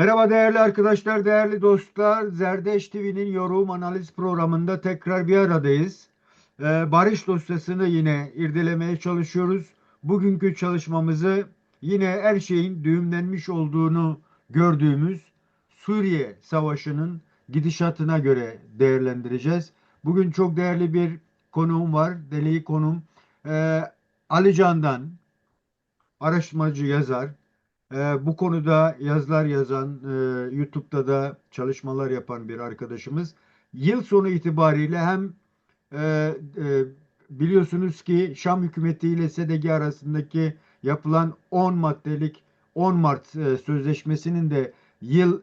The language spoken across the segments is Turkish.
Merhaba değerli arkadaşlar, değerli dostlar. Zerdeş TV'nin yorum analiz programında tekrar bir aradayız. Barış dosyasını yine irdelemeye çalışıyoruz. Bugünkü çalışmamızı yine her şeyin düğümlenmiş olduğunu gördüğümüz Suriye Savaşı'nın gidişatına göre değerlendireceğiz. Bugün çok değerli bir konuğum var, deli konuğum. Ee, Ali Can'dan, araştırmacı yazar. Bu konuda yazılar yazan, YouTube'da da çalışmalar yapan bir arkadaşımız. Yıl sonu itibariyle hem e, biliyorsunuz ki Şam hükümeti ile SDG arasındaki yapılan 10 maddelik 10 Mart sözleşmesinin de yıl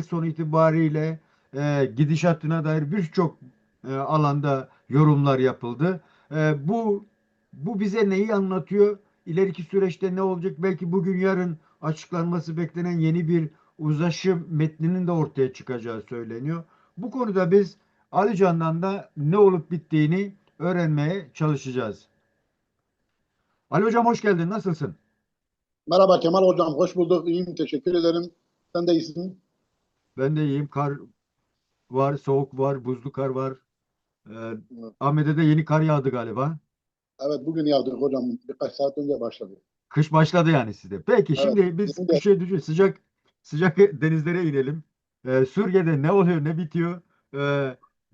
sonu itibariyle gidişatına dair birçok alanda yorumlar yapıldı. Bu bize neyi anlatıyor? İleriki süreçte ne olacak? Belki bugün yarın açıklanması beklenen yeni bir uzlaşı metninin de ortaya çıkacağı söyleniyor. Bu konuda biz Ali Can'dan da ne olup bittiğini öğrenmeye çalışacağız. Ali Hocam hoş geldin. Nasılsın? Merhaba Kemal Hocam, hoş bulduk. İyiyim, teşekkür ederim. Sen de iyisin. Ben de iyiyim. Kar var, soğuk var, buzlu kar var. Ee, Ahmet'e de yeni kar yağdı galiba. Evet, bugün yağdı hocam. Birkaç saat önce başladı. Kış başladı yani sizde. Peki Evet, şimdi biz yeni de kışa düşün sıcak sıcak denizlere inelim. Suriye'de ne oluyor ne bitiyor?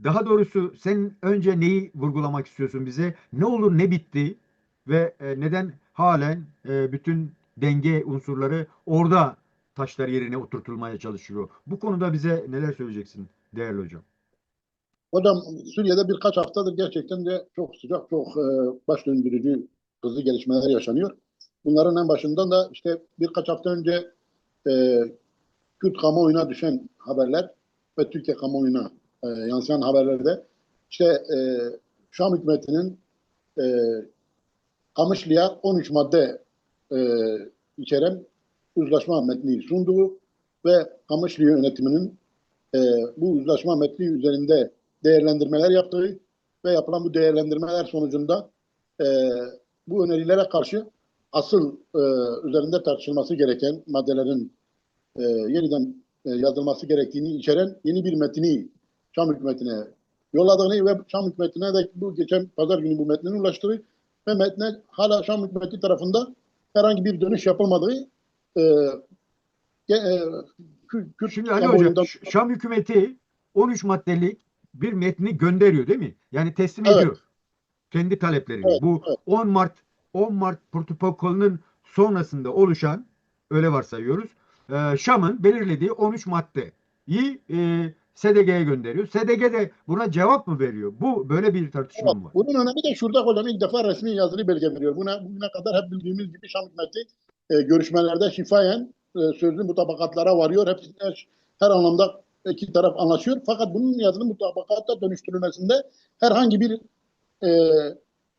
Daha doğrusu sen önce neyi vurgulamak istiyorsun bize? Ne olur ne bitti ve neden halen bütün denge unsurları orada taşlar yerine oturtulmaya çalışıyor? Bu konuda bize neler söyleyeceksin değerli hocam? hocam Suriye'de birkaç haftadır gerçekten de çok sıcak, çok baş döndürücü hızlı gelişmeler yaşanıyor. Bunların en başından da işte birkaç hafta önce e, Kürt kamuoyuna düşen haberler ve Türkiye kamuoyuna yansıyan haberlerde işte Şam hükümetinin e, Kamışlı'ya 13 madde e, içeren uzlaşma metni sunduğu ve Kamışlı yönetiminin e, bu uzlaşma metni üzerinde değerlendirmeler yaptığı ve yapılan bu değerlendirmeler sonucunda e, bu önerilere karşı asıl üzerinde tartışılması gereken maddelerin yeniden yazılması gerektiğini içeren yeni bir metni Şam hükümetine yolladığını ve Şam hükümetine de bu geçen pazar günü bu metnini ulaştırdı ve metne hala Şam hükümeti tarafında herhangi bir dönüş yapılmadığı e, e, Kürt Şimdi Ali Hocam, kamuoyundan. Şam hükümeti 13 maddelik bir metni gönderiyor değil mi? Yani teslim Evet, ediyor kendi taleplerini. evet, Bu evet. 10 Mart protokolünün sonrasında oluşan, öyle varsayıyoruz. Şam'ın belirlediği 13 maddeyi SDG'ye gönderiyor. SDG de buna cevap mı veriyor? Bu böyle bir tartışma Evet. mı var? Bunun önemi de şurada hocam ilk defa resmi yazılı belge veriyor. Bugüne kadar hep bildiğimiz gibi Şam hükümeti görüşmelerde şifayen sözlü mutabakatlara varıyor. Her anlamda iki taraf anlaşıyor. Fakat bunun yazılı mutabakata dönüştürülmesinde herhangi bir e,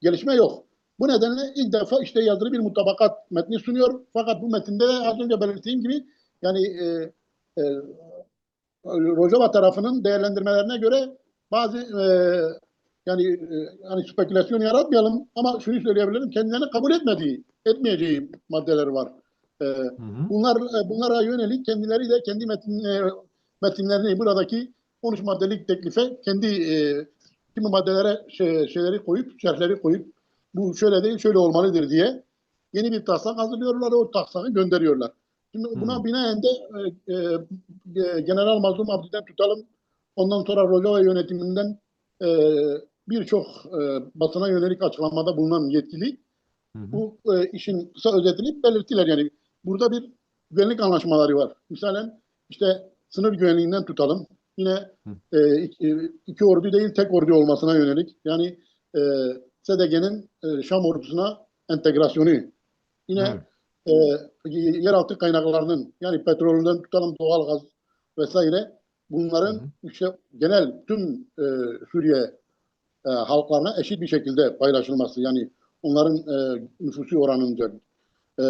gelişme yok. Bu nedenle ilk defa işte yazılı bir mutabakat metni sunuyor. Fakat bu metinde de az önce belirttiğim gibi yani e, Rojava tarafının değerlendirmelerine göre bazı yani spekülasyon yaratmayalım ama şunu söyleyebilirim kendilerini kabul etmeyeceği maddeler var. E, Hı hı. bunlara yönelik kendileri de kendi metinlerini buradaki 13 maddelik teklife kendi kimi maddelere şeyleri koyup şerhleri koyup bu şöyle değil şöyle olmalıdır diye yeni bir taslak hazırlıyorlar o taslağı gönderiyorlar. Şimdi buna Hı. binaen de General Mazlum Abdi'den tutalım. Ondan sonra Rojava yönetiminden e, birçok basına yönelik açıklamada bulunan yetkili Hı hı. bu işin kısa özetini belirttiler. Yani burada bir güvenlik anlaşmaları var. Misalen işte sınır güvenliğinden tutalım. Yine Hı. iki ordu değil tek ordu olmasına yönelik. Yani e, SDG'nin Şam ordusuna entegrasyonu. Yine Evet. e, yeraltı kaynaklarının yani petrolden tutalım doğalgaz vesaire Hı bunların hı. işte genel tüm Suriye halklarına eşit bir şekilde paylaşılması yani onların nüfusu oranınca e,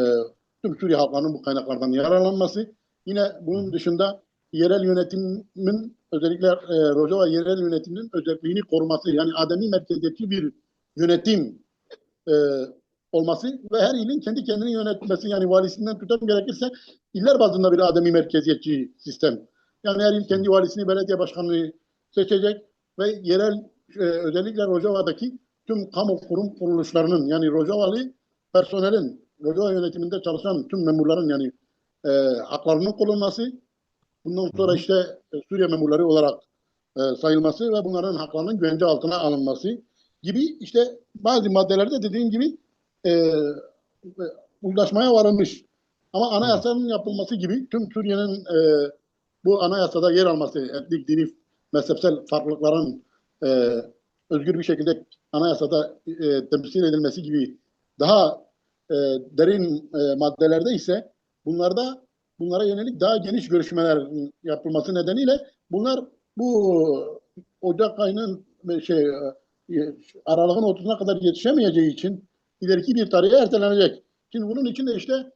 tüm Suriye halklarının bu kaynaklardan yararlanması. Yine Hı bunun hı. dışında yerel yönetimin özellikle Rojava yerel yönetiminin özelliğini koruması yani ademi merkeziyetçi bir yönetim e, olması ve her ilin kendi kendini yönetmesi, yani valisinden tutan gerekirse iller bazında bir ademi merkeziyetçi sistem. Yani her il kendi valisini, belediye başkanını seçecek ve yerel özellikle Rojava'daki tüm kamu kurum kuruluşlarının, yani Rojavalı personelin, Rojava yönetiminde çalışan tüm memurların yani haklarının korunması, bundan sonra işte Suriye memurları olarak sayılması ve bunların haklarının güvence altına alınması gibi işte bazı maddelerde dediğim gibi e, uzlaşmaya varılmış. Ama anayasanın yapılması gibi tüm Suriye'nin bu anayasada yer alması, etnik, dini, mezhepsel farklılıkların e, özgür bir şekilde anayasada temsil edilmesi gibi daha derin maddelerde ise bunlara yönelik daha geniş görüşmeler yapılması nedeniyle bunlar bu Ocak ayının aralığın 30'una kadar yetişemeyeceği için ileriki bir tarihe ertelenecek. Şimdi bunun için de işte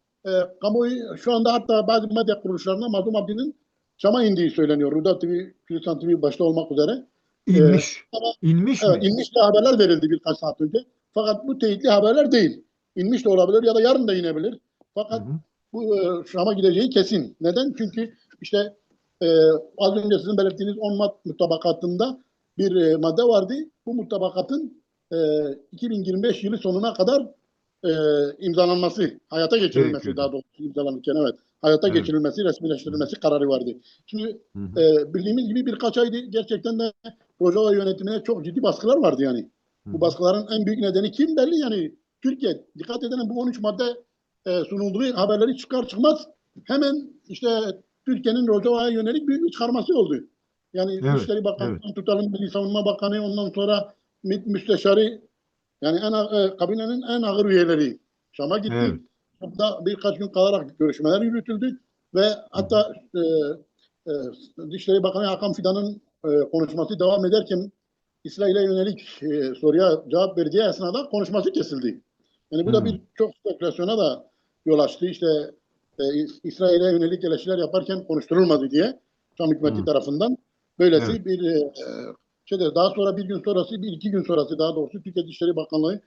kamuoyu şu anda hatta bazı medya kuruluşlarına Mazlum Abdi'nin Şam'a indiği söyleniyor. Ruda TV, Gülistan TV başta olmak üzere. İnmiş. Ama İnmiş evet, mi? inmiş de haberler verildi birkaç saat önce. Fakat bu teyitli haberler değil. İnmiş de olabilir ya da yarın da inebilir. Hı Fakat hı. bu Şam'a gideceği kesin. Neden? Çünkü işte e, az önce sizin belirttiğiniz 10 mutabakatında bir madde vardı. Bu mutabakatın 2025 yılı sonuna kadar e, imzalanması, hayata geçirilmesi, Gerekiyordu. daha doğrusu imzalanırken evet, hayata Evet. geçirilmesi, Hı hı. resmileştirilmesi kararı vardı. Şimdi Hı hı. bildiğimiz gibi birkaç aydı gerçekten de Rojava yönetimine çok ciddi baskılar vardı yani. Hı Bu hı. baskıların en büyük nedeni kim belli yani Türkiye. Dikkat edelim, bu 13 madde sunulduğu haberleri çıkar çıkmaz hemen işte Türkiye'nin Rojava'ya yönelik büyük bir çıkarması oldu. Yani Evet. Dışişleri Evet. Bakanı'ndan tutalım Milli Savunma Bakanı, ondan sonra müsteşarı, yani kabinenin en ağır üyeleri Şam'a gitti. Evet. Hatta birkaç gün kalarak görüşmeler yürütüldü ve Hı hı. hatta e, Dışişleri Bakanı Hakan Fidan'ın konuşması devam ederken İsrail'e yönelik soruya cevap verdiği esnada konuşması kesildi. Yani bu da Hı. bir çok spekülasyona da yol açtı. İşte İsrail'e yönelik eleştiriler yaparken konuşturulmadı diye Şam hükümeti Hı. tarafından Evet. böylesi bir daha sonra bir gün sonrası, bir iki gün sonrası daha doğrusu Türkiye Dışişleri Bakanlığı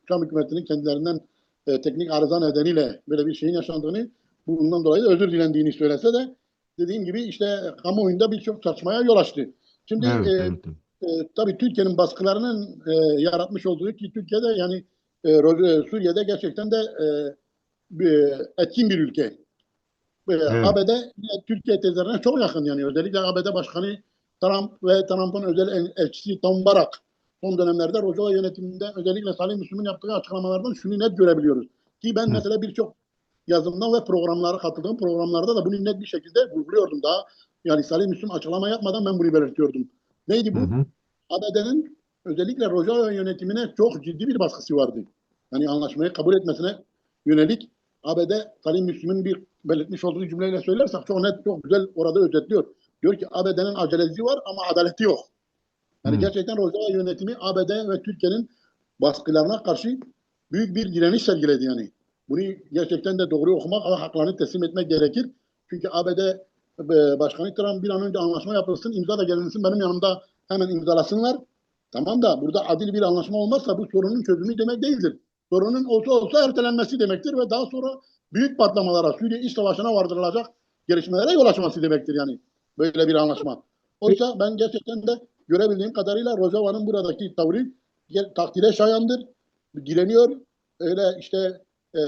Şam hükümetinin kendilerinden teknik arıza nedeniyle böyle bir şeyin yaşandığını, bundan dolayı da özür dilendiğini söylese de dediğim gibi işte kamuoyunda birçok tartışmaya yol açtı. Şimdi Evet. Evet. tabii Türkiye'nin baskılarının yaratmış olduğu, ki Türkiye'de yani Suriye'de gerçekten de etkin bir ülke. Evet. ABD Türkiye tezlerine çok yakın, yani özellikle ABD Başkanı Trump ve Trump'ın özel elçisi Tom Barak son dönemlerde Rojava yönetiminde özellikle Salih Müslim'in yaptığı açıklamalardan şunu net görebiliyoruz. Ki ben Hı. mesela birçok yazımdan ve programlara katıldığım programlarda da bunu net bir şekilde vurguluyordum. Daha yani Salih Müslim açıklama yapmadan ben bunu belirtiyordum. Neydi Hı bu? hı. ABD'nin özellikle Rojava yönetimine çok ciddi bir baskısı vardı. Yani anlaşmayı kabul etmesine yönelik ABD Salih Müslim'in bir belirtmiş olduğu cümleyle söylersek çok net, çok güzel orada özetliyor. Diyor ki ABD'nin acelesi var ama adaleti yok. Yani Hı. gerçekten Rojava yönetimi ABD ve Türkiye'nin baskılarına karşı büyük bir direniş sergiledi yani. Bunu gerçekten de doğru okumak ve haklarını teslim etmek gerekir. Çünkü ABD Başkanı Trump bir an önce anlaşma yapılsın, imza da gelinsin, benim yanımda hemen imzalasınlar. Tamam da burada adil bir anlaşma olmazsa bu sorunun çözümü demek değildir. Sorunun olsa ertelenmesi demektir ve daha sonra büyük patlamalara, Suriye iç savaşına vardırılacak gelişmelere yol açması demektir yani böyle bir anlaşma. Oysa ben gerçekten de görebildiğim kadarıyla Rojava'nın buradaki tavrı takdire şayandır. Direniyor. Öyle işte e,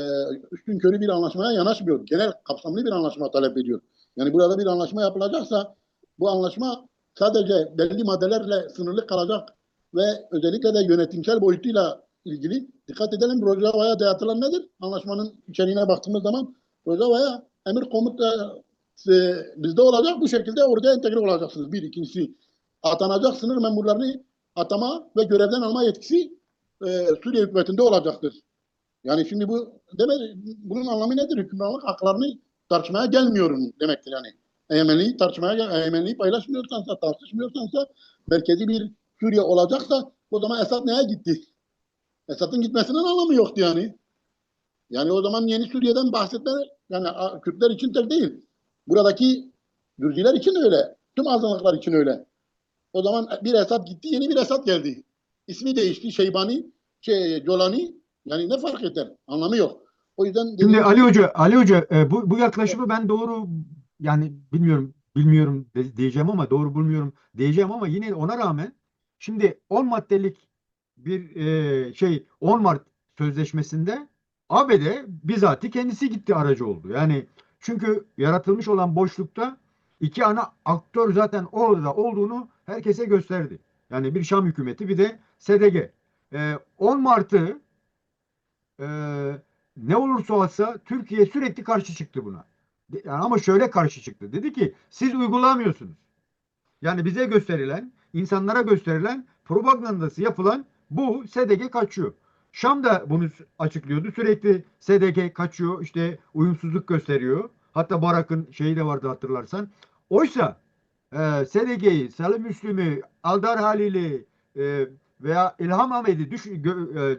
üstünkörü bir anlaşmaya yanaşmıyor. Genel kapsamlı bir anlaşma talep ediyor. Yani burada bir anlaşma yapılacaksa bu anlaşma sadece belli maddelerle sınırlı kalacak ve özellikle de yönetimsel boyutuyla ilgili dikkat edelim, Rojava'ya dayatılan nedir? Anlaşmanın içeriğine baktığımız zaman Rojava'ya emir komuta bizde olacak, bu şekilde orada entegre olacaksınız. Bir, ikincisi atanacak sınır memurlarını atama ve görevden alma yetkisi Suriye hükümetinde olacaktır. Yani şimdi bunun anlamı nedir? Hükümranlık haklarını tartışmaya gelmiyorum demektir yani. Egemenliği paylaşmıyorsansa, tartışmıyorsansa, merkezi bir Suriye olacaksa o zaman Esad neye gitti? Esad'ın gitmesinin anlamı yoktu yani. Yani o zaman yeni Suriye'den bahsetme, yani Kürtler için tek değil. Buradaki Gürcüler için öyle. Tüm azınlıklar için öyle. O zaman bir Esad gitti, yeni bir Esad geldi. İsmi değişti. Colani. Yani ne fark eder? Anlamı yok. O yüzden Şimdi dediğim Ali gibi Hoca, Ali Hoca bu yaklaşımı ben doğru yani bilmiyorum diyeceğim ama doğru bulmuyorum diyeceğim ama yine ona rağmen şimdi 10 maddelik bir 10 Mart sözleşmesinde ABD bizatihi kendisi gitti aracı oldu. Yani çünkü yaratılmış olan boşlukta iki ana aktör zaten orada olduğunu herkese gösterdi. Yani bir Şam hükümeti bir de SDG. 10 Mart'ı ne olursa olsa Türkiye sürekli karşı çıktı buna. Yani ama şöyle karşı çıktı. Dedi ki siz uygulamıyorsunuz. Yani bize gösterilen, insanlara gösterilen propagandası yapılan bu SDG kaçıyor. Şam da bunu açıklıyordu. Sürekli SDG kaçıyor, işte uyumsuzluk gösteriyor. Hatta Barak'ın şeyi de vardı hatırlarsan. Oysa SDG'yi, Salim Müslüm'ü, Aldar Halil'i veya İlham Ahmet'i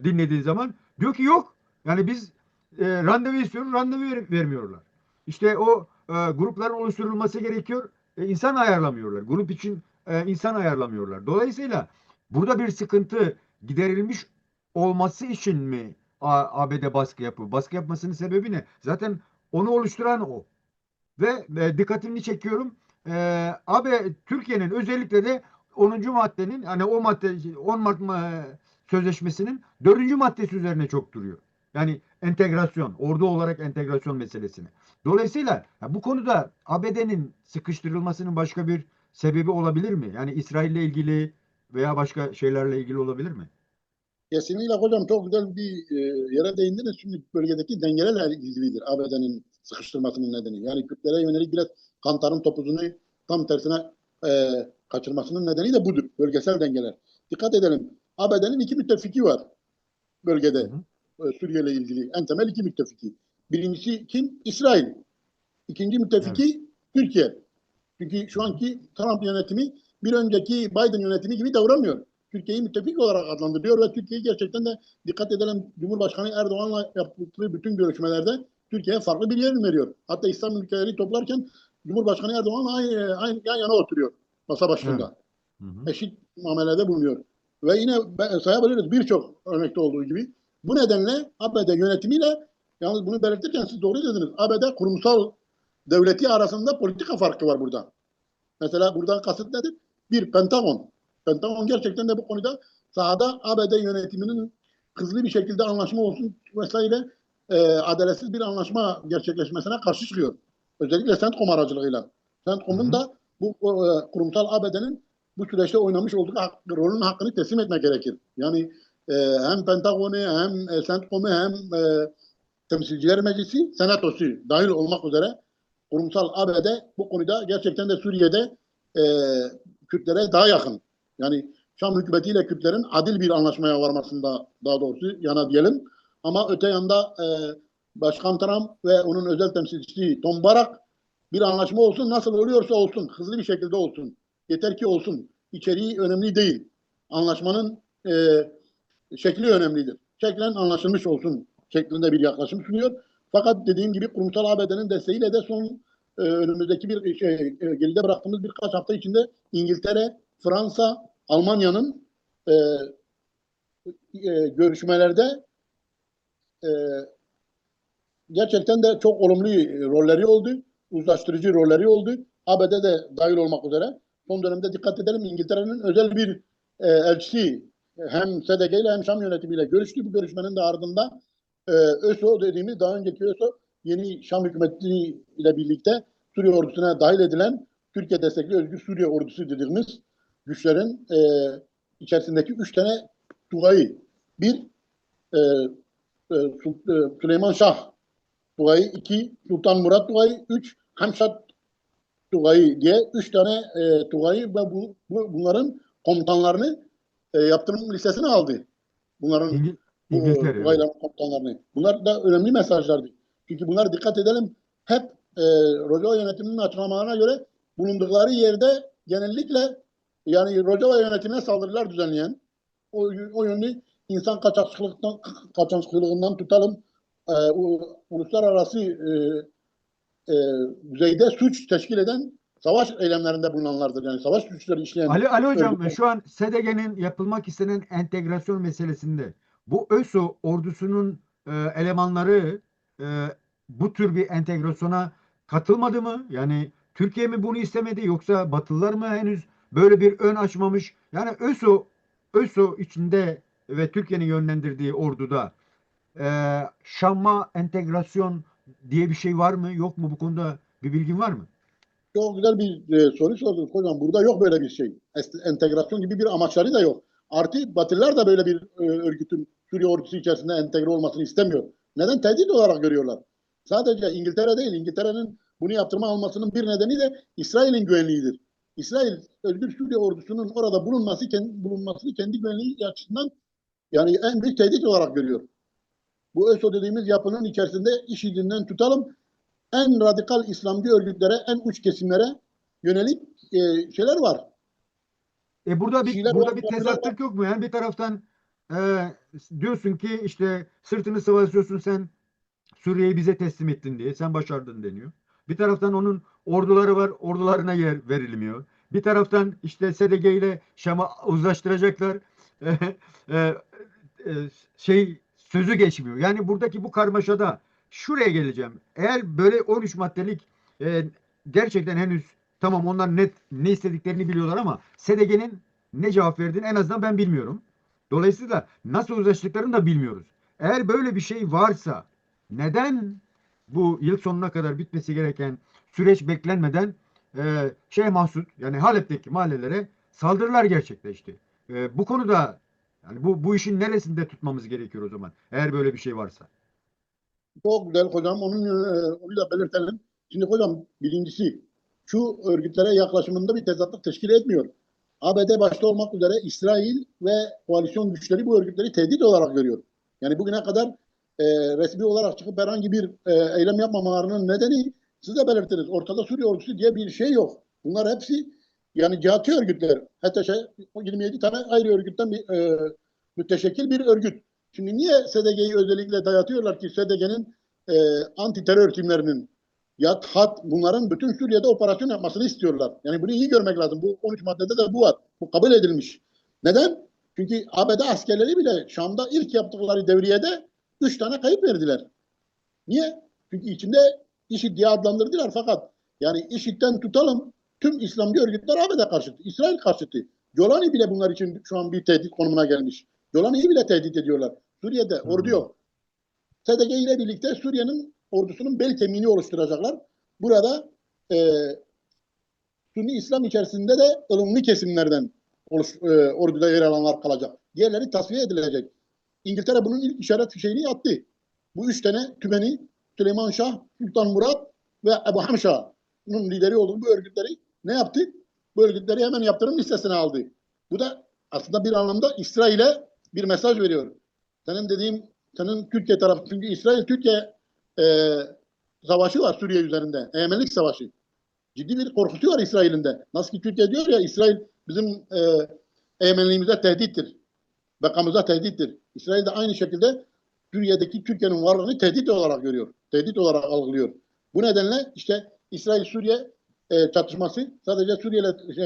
dinlediğin zaman diyor ki yok. Yani biz randevu istiyoruz, randevu vermiyorlar. İşte o grupların oluşturulması gerekiyor. İnsan ayarlamıyorlar. Grup için insan ayarlamıyorlar. Dolayısıyla burada bir sıkıntı giderilmiş olması için mi ABD baskı yapıyor? Baskı yapmasının sebebi ne? Zaten onu oluşturan o. Ve dikkatini çekiyorum. AB Türkiye'nin özellikle de 10. maddenin hani o madde 10 Mart sözleşmesinin 4. maddesi üzerine çok duruyor. Yani entegrasyon, ordu olarak entegrasyon meselesini. Dolayısıyla bu konuda ABD'nin sıkıştırılmasının başka bir sebebi olabilir mi? Yani İsrail'le ilgili veya başka şeylerle ilgili olabilir mi? kesinlikle hocam çok güzel bir yere değindiniz. Çünkü bölgedeki dengelerle ilgilidir ABD'nin sıkıştırmasının nedeni. Yani Kürtlere yönelik biraz kantarın topuzunu tam tersine e, kaçırmasının nedeni de budur. Bölgesel dengeler. Dikkat edelim. ABD'nin iki müttefiki var Hı bölgede. hı. Suriye ile ilgili en temel iki müttefiki. Birincisi kim? İsrail. İkinci Evet. müttefiki Türkiye. Çünkü Hı şu hı. anki Trump yönetimi bir önceki Biden yönetimi gibi davranmıyor. Türkiye'yi müttefik olarak adlandırıyor ve Türkiye'yi gerçekten de dikkat edelim Cumhurbaşkanı Erdoğan'la yaptığı bütün görüşmelerde Türkiye'ye farklı bir yer veriyor. Hatta İslam ülkeleri toplarken Cumhurbaşkanı Erdoğan'la aynı yan yana oturuyor masa Evet. başında. Hı hı. Eşit muamelede bulunuyor. Ve yine sayabiliriz birçok örnekte olduğu gibi. Bu nedenle ABD yönetimiyle yalnız bunu belirtirken siz doğru dediniz. ABD kurumsal devleti arasında politika farkı var burada. Mesela buradan kasıt nedir? Bir, Pentagon. Pentagon gerçekten de bu konuda sahada ABD yönetiminin hızlı bir şekilde anlaşma olsun vesaire adaletsiz bir anlaşma gerçekleşmesine karşı çıkıyor. Özellikle CENTCOM aracılığıyla. Hı CENTCOM'un hı. da bu kurumsal ABD'nin bu süreçte oynamış olduğu rolün hakkını teslim etmek gerekir. Yani hem Pentagon'u hem CENTCOM'u hem Temsilciler Meclisi, Senatosu dahil olmak üzere kurumsal ABD bu konuda gerçekten de Suriye'de e, Kürtlere daha yakın. Yani Şam hükümetiyle Kürtlerin adil bir anlaşmaya varmasında daha doğrusu yana diyelim. Ama öte yanda Başkan Trump ve onun özel temsilcisi Tom Barak bir anlaşma olsun nasıl oluyorsa olsun hızlı bir şekilde olsun. Yeter ki olsun. İçeriği önemli değil. Anlaşmanın şekli önemlidir. Şeklen anlaşılmış olsun şeklinde bir yaklaşım sunuyor. Fakat dediğim gibi kurumsal ABD'nin desteğiyle de son önümüzdeki bir geride bıraktığımız birkaç hafta içinde İngiltere, Fransa, Almanya'nın görüşmelerde e, gerçekten de çok olumlu rolleri oldu. Uzlaştırıcı rolleri oldu. ABD de dahil olmak üzere. Son dönemde dikkat edelim İngiltere'nin özel bir elçisi hem SDG ile hem Şam yönetimiyle görüştü. Bu görüşmenin de ardında ÖSO dediğimiz daha önceki ÖSO yeni Şam hükümeti ile birlikte Suriye ordusuna dahil edilen Türkiye destekli Özgür Suriye ordusu dediğimiz güçlerin içerisindeki 3 tane Tugay'ı bir e, Süleyman Şah Tugay'ı, 2 Sultan Murat Tugay'ı, 3 Hamşat Tugay'ı diye 3 tane Tugay'ı ve bunların komutanlarını yaptırım listesine aldı. Bunların bu İngiltere, evet. Tugay'ların komutanlarını. Bunlar da önemli mesajlardı. Çünkü bunlar dikkat edelim hep Rojava yönetiminin açıklamalarına göre bulundukları yerde genellikle yani Rojava yönetimine saldırılar düzenleyen o yönlü insan kaçakçılığından tutalım uluslararası e, düzeyde suç teşkil eden savaş eylemlerinde bulunanlardır. Yani savaş suçları işleyen Ali Hocam örgütler. şu an SDG'nin yapılmak istenen entegrasyon meselesinde Bu ÖSO ordusunun elemanları e, bu tür bir entegrasyona katılmadı mı? Yani Türkiye mi bunu istemedi yoksa Batılılar mı henüz böyle bir ön açmamış? Yani ÖSO içinde ve Türkiye'nin yönlendirdiği orduda Şam'a entegrasyon diye bir şey var mı? Yok mu? Bu konuda bir bilgin var mı? Çok güzel bir soru sordunuz hocam. Burada yok böyle bir şey. Entegrasyon gibi bir amaçları da yok. Artı Batılılar da böyle bir örgütün Suriye ordusu içerisinde entegre olmasını istemiyor. Neden? Tehdit olarak görüyorlar. Sadece İngiltere değil, İngiltere'nin bunu yaptırma almasının bir nedeni de İsrail'in güvenliğidir. İsrail Özgür Suriye ordusunun orada bulunmasını kendi güvenliği açısından yani en büyük tehdit olarak görüyor. Bu ÖSO dediğimiz yapının içerisinde IŞİD'inden tutalım en radikal İslamcı örgütlere, en uç kesimlere yönelik şeyler var. Burada bir Kişiler var, burada bir yapılar var. tezatlık yok mu? Yani bir taraftan e, diyorsun ki işte sırtını sıvazlıyorsun sen Suriye'yi bize teslim ettin diye sen başardın deniyor. Bir taraftan onun orduları var, ordularına yer verilmiyor. Bir taraftan işte SDG ile Şam'ı uzlaştıracaklar. E, şey sözü geçmiyor. Yani buradaki bu karmaşada şuraya geleceğim. Eğer böyle 13 maddelik e, gerçekten henüz tamam onlar net ne istediklerini biliyorlar ama SDG'nin ne cevap verdiğini en azından ben bilmiyorum. Dolayısıyla nasıl uzlaştıklarını da bilmiyoruz. Eğer böyle bir şey varsa neden bu yıl sonuna kadar bitmesi gereken süreç beklenmeden Mahsut yani Halep'teki mahallelere saldırılar gerçekleşti. Bu konuda yani bu işin neresinde tutmamız gerekiyor o zaman? Eğer böyle bir şey varsa. Çok güzel hocam. Onu da belirtelim. Şimdi hocam birincisi şu örgütlere yaklaşımında bir tezatlık teşkil etmiyor. ABD başta olmak üzere İsrail ve koalisyon güçleri bu örgütleri tehdit olarak görüyor. Yani bugüne kadar e, resmi olarak çıkıp herhangi bir eylem yapmamalarının nedeni siz de belirttiniz. Ortada Suriye ordusu diye bir şey yok. Bunlar hepsi yani cihatçı örgütler. Hatta 27 tane ayrı örgütten müteşekkil bir örgüt. Şimdi niye SDG'yi özellikle dayatıyorlar ki SDG'nin anti terör timlerinin ya hat bunların bütün Suriye'de operasyon yapmasını istiyorlar. Yani bunu iyi görmek lazım. Bu 13 maddede de bu var. Bu kabul edilmiş. Neden? Çünkü ABD askerleri bile Şam'da ilk yaptıkları devriyede 3 tane kayıp verdiler. Niye? Çünkü içinde IŞİD diye adlandırdılar fakat yani IŞİD'den tutalım tüm İslamcı örgütler ABD karşıtı, İsrail karşıtı. Golani bile bunlar için şu an bir tehdit konumuna gelmiş. Golani'yi bile tehdit ediyorlar. Suriye'de ordu Hmm. yok. SDG ile birlikte Suriye'nin ordusunun bel kemiğini oluşturacaklar. Burada Sünni İslam içerisinde de ılımlı kesimlerden orduda yer alanlar kalacak. Diğerleri tasfiye edilecek. İngiltere bunun ilk işaret fişeğini attı. Bu üç tane tümeni Süleyman Şah, Sultan Murat ve Ebu Hamşa'nın lideri olduğu bu örgütleri ne yaptı? Bu örgütleri hemen yaptırım listesine aldı. Bu da aslında bir anlamda İsrail'e bir mesaj veriyor. Senin Türkiye tarafı, çünkü İsrail-Türkiye e, savaşı var Suriye üzerinde. Egemenlik savaşı. Ciddi bir korkusu var İsrail'in de. Nasıl ki Türkiye diyor ya İsrail bizim egemenliğimize tehdittir. Bekamıza tehdittir. İsrail de aynı şekilde Suriye'deki Türkiye'nin varlığını tehdit olarak görüyor. Tehdit olarak algılıyor. Bu nedenle işte İsrail-Suriye çatışması sadece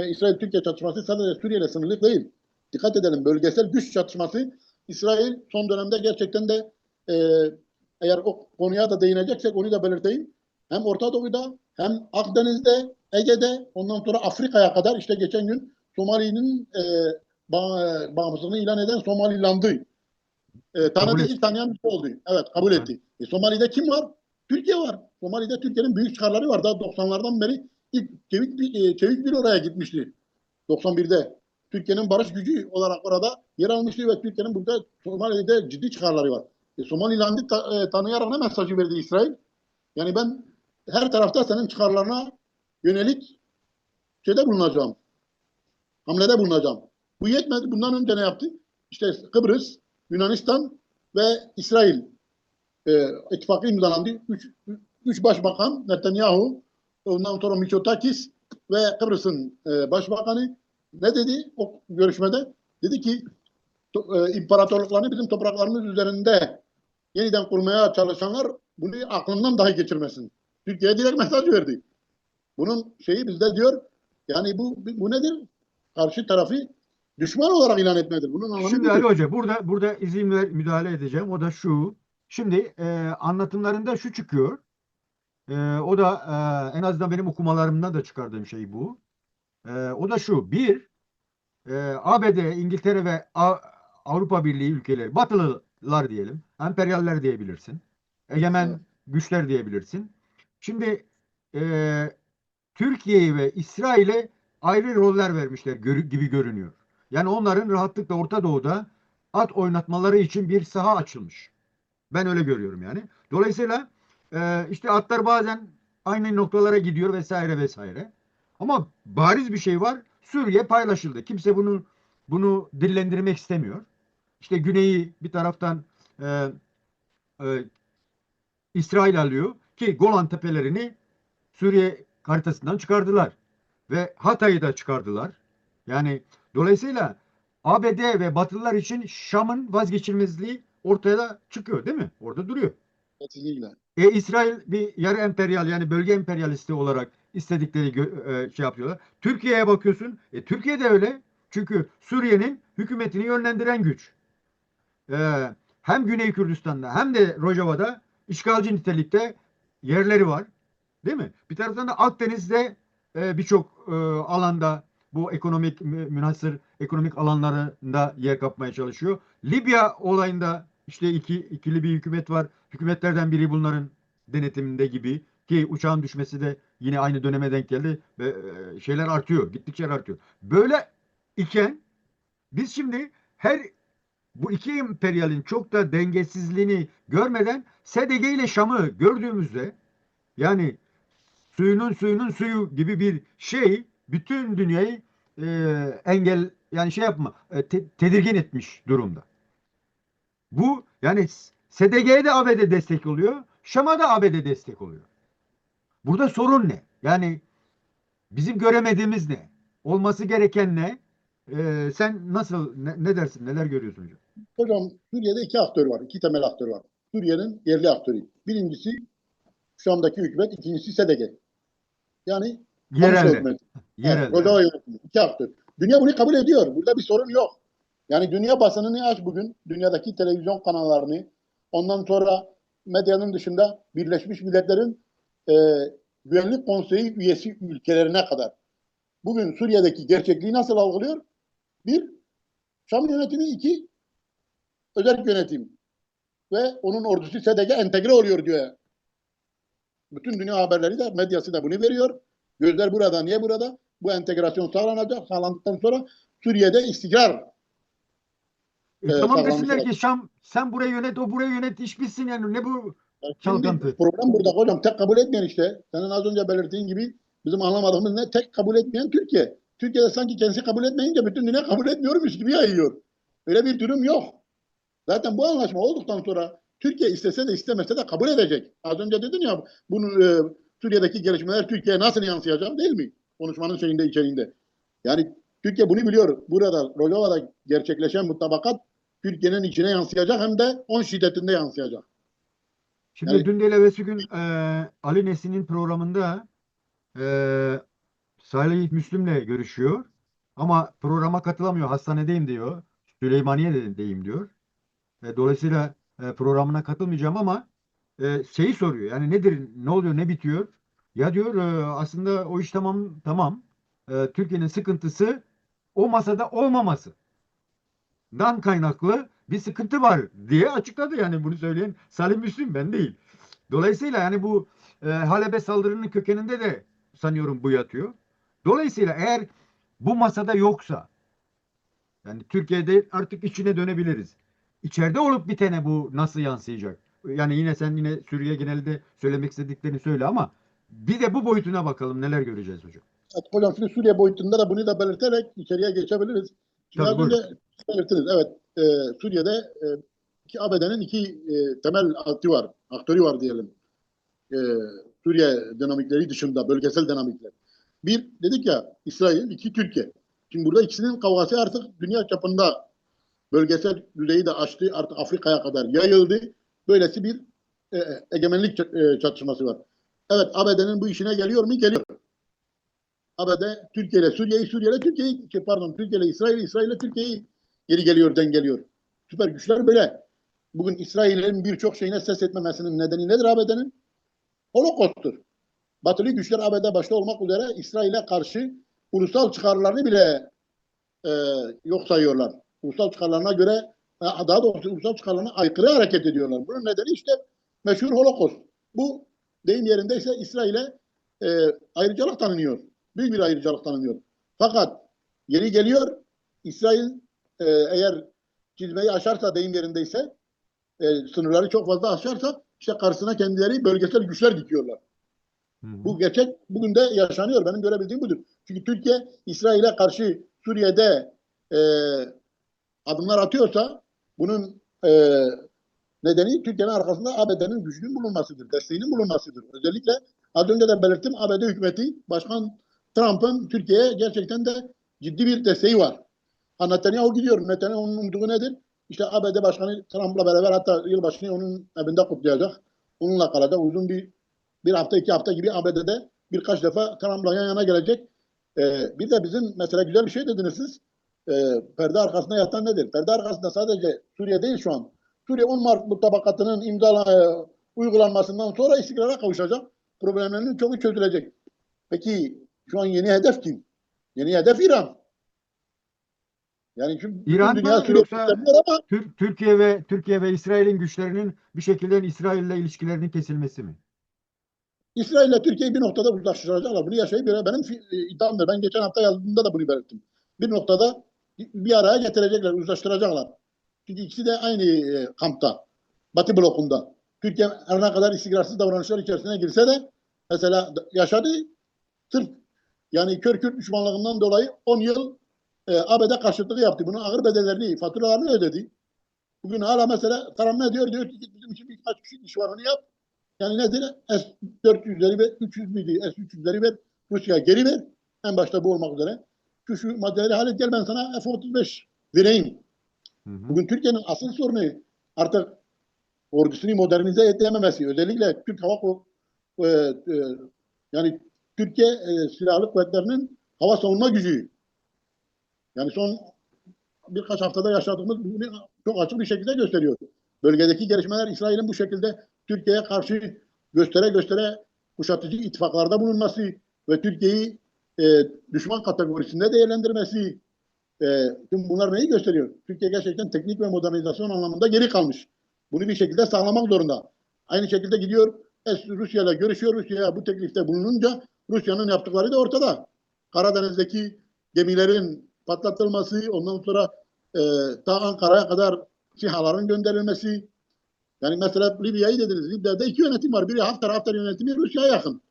İsrail-Türkiye çatışması sadece Suriye ile sınırlı değil. Dikkat edelim bölgesel güç çatışması İsrail son dönemde gerçekten de e, eğer o konuya da değineceksek onu da belirteyim. Hem Orta Doğu'da hem Akdeniz'de, Ege'de ondan sonra Afrika'ya kadar işte geçen gün Somali'nin bağımsızlığını ilan eden Somalilandı. Kabul Tanıdı, et. ilk tanıyan bir oldu. Evet, kabul etti. Somali'de kim var? Türkiye var. Somali'de Türkiye'nin büyük çıkarları var. Daha 90'lardan beri ilk çevik bir oraya gitmişti. 91'de. Türkiye'nin barış gücü olarak orada yer almıştı ve Türkiye'nin burada Somali'de ciddi çıkarları var. Somaliland'ı tanıyarak ne mesajı verdi İsrail? Yani ben her tarafta senin çıkarlarına yönelik şeyde bulunacağım. Hamlede bulunacağım. Bu yetmedi. Bundan önce ne yaptı? İşte Kıbrıs, Yunanistan ve İsrail ittifakı imzalandı. Üç başbakan Netanyahu, ondan sonra Mitsotakis ve Kıbrıs'ın başbakanı ne dedi o görüşmede? Dedi ki imparatorluklarını bizim topraklarımız üzerinde yeniden kurmaya çalışanlar bunu aklından dahi geçirmesin. Türkiye'ye direkt mesaj verdi. Bunun şeyi bizde diyor yani bu nedir? Karşı tarafı Düşman olarak ilan etmedir. Bunun anlamı Şimdi Ali budur. Hoca burada izin ver, müdahale edeceğim. O da şu. Şimdi anlatımlarında şu çıkıyor. O da en azından benim okumalarımdan da çıkardığım şey bu. O da şu. Bir, ABD, İngiltere ve Avrupa Birliği ülkeleri, Batılılar diyelim, emperyaller diyebilirsin, Evet. egemen güçler diyebilirsin. Şimdi Türkiye'yi ve İsrail'e ayrı roller vermişler gibi görünüyor. Yani onların rahatlıkla Orta Doğu'da at oynatmaları için bir saha açılmış. Ben öyle görüyorum yani. Dolayısıyla işte atlar bazen aynı noktalara gidiyor vesaire vesaire. Ama bariz bir şey var. Suriye paylaşıldı. Kimse bunu dillendirmek istemiyor. İşte güneyi bir taraftan e, e, İsrail alıyor ki Golan Tepelerini Suriye haritasından çıkardılar ve Hatay'ı da çıkardılar. Yani dolayısıyla ABD ve Batılılar için Şam'ın vazgeçilmezliği ortaya çıkıyor değil mi? Orada duruyor. Kesinlikle. İsrail bir yarı emperyal yani bölge emperyalisti olarak istedikleri şey yapıyorlar. Türkiye'ye bakıyorsun. Türkiye de öyle. Çünkü Suriye'nin hükümetini yönlendiren güç. E, Hem Güney Kürdistan'da hem de Rojava'da işgalci nitelikte yerleri var. Değil mi? Bir taraftan da Akdeniz'de birçok alanda bu ekonomik münhasır ekonomik alanlarında yer kapmaya çalışıyor. Libya olayında işte ikili bir hükümet var. Hükümetlerden biri bunların denetiminde gibi ki uçağın düşmesi de yine aynı döneme denk geldi ve şeyler artıyor. Gittikçe artıyor. Böyle iken biz şimdi bu iki emperyalin çok da dengesizliğini görmeden SDG ile Şam'ı gördüğümüzde yani suyunun suyu gibi bir şey bütün dünyayı engel yani şey yapma tedirgin etmiş durumda. Bu yani SDG'ye de ABD destek oluyor. Şam'a da ABD destek oluyor. Burada sorun ne? Yani bizim göremediğimiz ne? Olması gereken ne? Sen nasıl ne dersin? Neler görüyorsun hocam? Hocam Suriye'de iki aktör var. İki temel aktör var. Suriye'nin yerli aktörü. Birincisi Şam'daki hükümet, ikincisi SDG. Yani kamusu Yerelde. hükümeti. Evet, Yerelde. Evet. Rojava yönetimi. İki aktör. Dünya bunu kabul ediyor. Burada bir sorun yok. Yani dünya basınını aç bugün. Dünyadaki televizyon kanallarını. Ondan sonra medyanın dışında Birleşmiş Milletler'in e, Güvenlik Konseyi üyesi ülkelerine kadar. Bugün Suriye'deki gerçekliği nasıl algılıyor? Bir, Şam yönetimi. İki, özel yönetim. Ve onun ordusu SDG entegre oluyor diyor. Bütün dünya haberleri de medyası da bunu veriyor. Gözler burada. Niye burada? Bu entegrasyon sağlanacak. Sağlandıktan sonra Suriye'de istikrar Tamam sağlanmış desinler ki olacak. Şam sen burayı yönet o burayı yönet iş bitsin yani ne bu Şimdi çalkantı? problem burada hocam. Tek kabul etmeyen işte. Senin az önce belirttiğin gibi bizim anlamadığımız ne? Tek kabul etmeyen Türkiye. Türkiye'de sanki kendisi kabul etmeyince bütün dünya kabul etmiyormuş gibi yayıyor. Öyle bir durum yok. Zaten bu anlaşma olduktan sonra Türkiye istese de istemese de kabul edecek. Az önce dedin ya bunu Suriye'deki gelişmeler Türkiye'ye nasıl yansıyacak değil mi? Konuşmanın şeyinde içeriğinde. Yani Türkiye bunu biliyor. Burada Rojava'da gerçekleşen mutabakat Türkiye'nin içine yansıyacak hem de 10 şiddetinde yansıyacak. Şimdi Yani dün değil evvelsi gün Ali Nesin'in programında e, Salih Müslim'le görüşüyor. Ama programa katılamıyor. Hastanedeyim diyor. Süleymaniye'deyim diyor. Dolayısıyla programına katılmayacağım ama şeyi soruyor. Yani nedir, ne oluyor, ne bitiyor? Ya diyor aslında o iş tamam. Türkiye'nin sıkıntısı o masada olmaması. Dan kaynaklı bir sıkıntı var diye açıkladı yani bunu söyleyen Salim Müslim ben değil. Dolayısıyla yani bu Halep'e saldırının kökeninde de sanıyorum bu yatıyor. Dolayısıyla eğer bu masada yoksa yani Türkiye'de artık içine dönebiliriz. İçeride olup bitene bu nasıl yansıyacak? Yani yine sen yine Suriye genelinde söylemek istediklerini söyle ama bir de bu boyutuna bakalım neler göreceğiz hocam. hocam şimdi Suriye boyutunda da bunu da belirterek içeriye geçebiliriz. Şimdi Tabii az önce buyurun. belirttiniz. Evet, Suriye'de ABD'nin iki temel aktörü var diyelim. E, Suriye dinamikleri dışında bölgesel dinamikler. Bir dedik ya İsrail, iki Türkiye. Şimdi burada ikisinin kavgası artık dünya çapında bölgesel düzeyi de aştı. Artık Afrika'ya kadar yayıldı. Böylesi bir egemenlik çatışması var. Evet ABD'nin bu işine geliyor mu? Geliyor. ABD Türkiye ile Suriye'yi, Suriye ile Türkiye'yi, pardon, Türkiye ile İsrail, İsrail ile Türkiye'yi geri geliyor, dengeliyor. Süper güçler böyle. Bugün İsrail'in birçok şeyine ses etmemesinin nedeni nedir ABD'nin? Holokost'tur. Batılı güçler ABD başta olmak üzere İsrail'e karşı ulusal çıkarlarını bile e, yok sayıyorlar. Ulusal çıkarlarına göre, daha doğrusu ulusal çıkarlarına aykırı hareket ediyorlar. Bunun nedeni işte meşhur Holocaust. Bu deyim yerindeyse İsrail'e ayrıcalık tanınıyor. Büyük bir ayrıcalık tanınıyor. Fakat yeri geliyor İsrail eğer çizmeyi aşarsa, deyim yerindeyse, sınırları çok fazla aşarsa işte karşısına kendileri bölgesel güçler dikiyorlar. Hı hı. Bu gerçek bugün de yaşanıyor. Benim görebildiğim budur. Çünkü Türkiye İsrail'e karşı Suriye'de adımlar atıyorsa bunun nedeni Türkiye'nin arkasında ABD'nin gücünün bulunmasıdır, desteğinin bulunmasıdır. Özellikle az önce de belirttim, ABD hükümeti, Başkan Trump'ın Türkiye'ye gerçekten de ciddi bir desteği var. Ha, Netanyahu gidiyor. Netanyahu'nun umduğu nedir? İşte ABD Başkanı Trump'la beraber hatta yılbaşını onun evinde kutlayacak. Onunla kalacak. Uzun bir hafta, 2 hafta gibi ABD'de birkaç defa Trump'la yan yana gelecek. Bir de bizim mesela güzel bir şey dediniz siz. Perde arkasında yatan nedir? Perde arkasında sadece Suriye değil şu an. Suriye 10 Mart mutabakatının uygulanmasından sonra istikrara kavuşacak. Problemlerinin çoğu çözülecek. Peki şu an yeni hedef kim? Yeni hedef İran. Yani çünkü bütün İran dünya mı Suriye yoksa ama Türkiye ve İsrail'in güçlerinin bir şekilde İsrail'le ilişkilerinin kesilmesi mi? İsrail ile Türkiye'yi bir noktada uzlaştıracaklar. Bunu yaşayıp benim iddiamdır. Ben geçen hafta yazdığımda da bunu belirttim. Bir noktada bir araya getirecekler, uzlaştıracaklar. Çünkü ikisi de aynı kampta. Batı blokunda. Türkiye her ne kadar istikrarsız davranışlar içerisine girse de mesela yaşadı sırf yani kör Kürt düşmanlığından dolayı 10 yıl ABD karşıtlığı yaptı. Bunun ağır bedellerini, faturalarını ödedi. Bugün hala mesela Trump ne diyor? Diyor ki bizim için birkaç kişi iş var, onu yap. Yani nedir? S-400'leri ve 300 miydi? S-300'leri ver. Rusya geri ver. En başta bu olmak üzere. Şu maddeleri hallet, gel ben sana F-35 vereyim. Hı hı. Bugün Türkiye'nin asıl sorunu artık ordusunu modernize edememesi. Özellikle Türk Hava e, e, yani Türkiye Silahlı Kuvvetleri'nin hava savunma gücü. Yani son birkaç haftada yaşadığımız bunu çok açık bir şekilde gösteriyor. Bölgedeki gelişmeler, İsrail'in bu şekilde Türkiye'ye karşı göstere göstere kuşatıcı ittifaklarda bulunması ve Türkiye'yi e, düşman kategorisinde değerlendirmesi, tüm bunlar neyi gösteriyor? Türkiye gerçekten teknik ve modernizasyon anlamında geri kalmış. Bunu bir şekilde sağlamak zorunda. Aynı şekilde gidiyor Rusya ile görüşüyor. Rusya'ya bu teklifte bulununca Rusya'nın yaptıkları da ortada. Karadeniz'deki gemilerin patlatılması, ondan sonra e, ta Ankara'ya kadar SİHA'ların gönderilmesi. Yani mesela Libya'yı dediniz. Libya'da iki yönetim var. Biri Hafter yönetimi Rusya'ya yakın.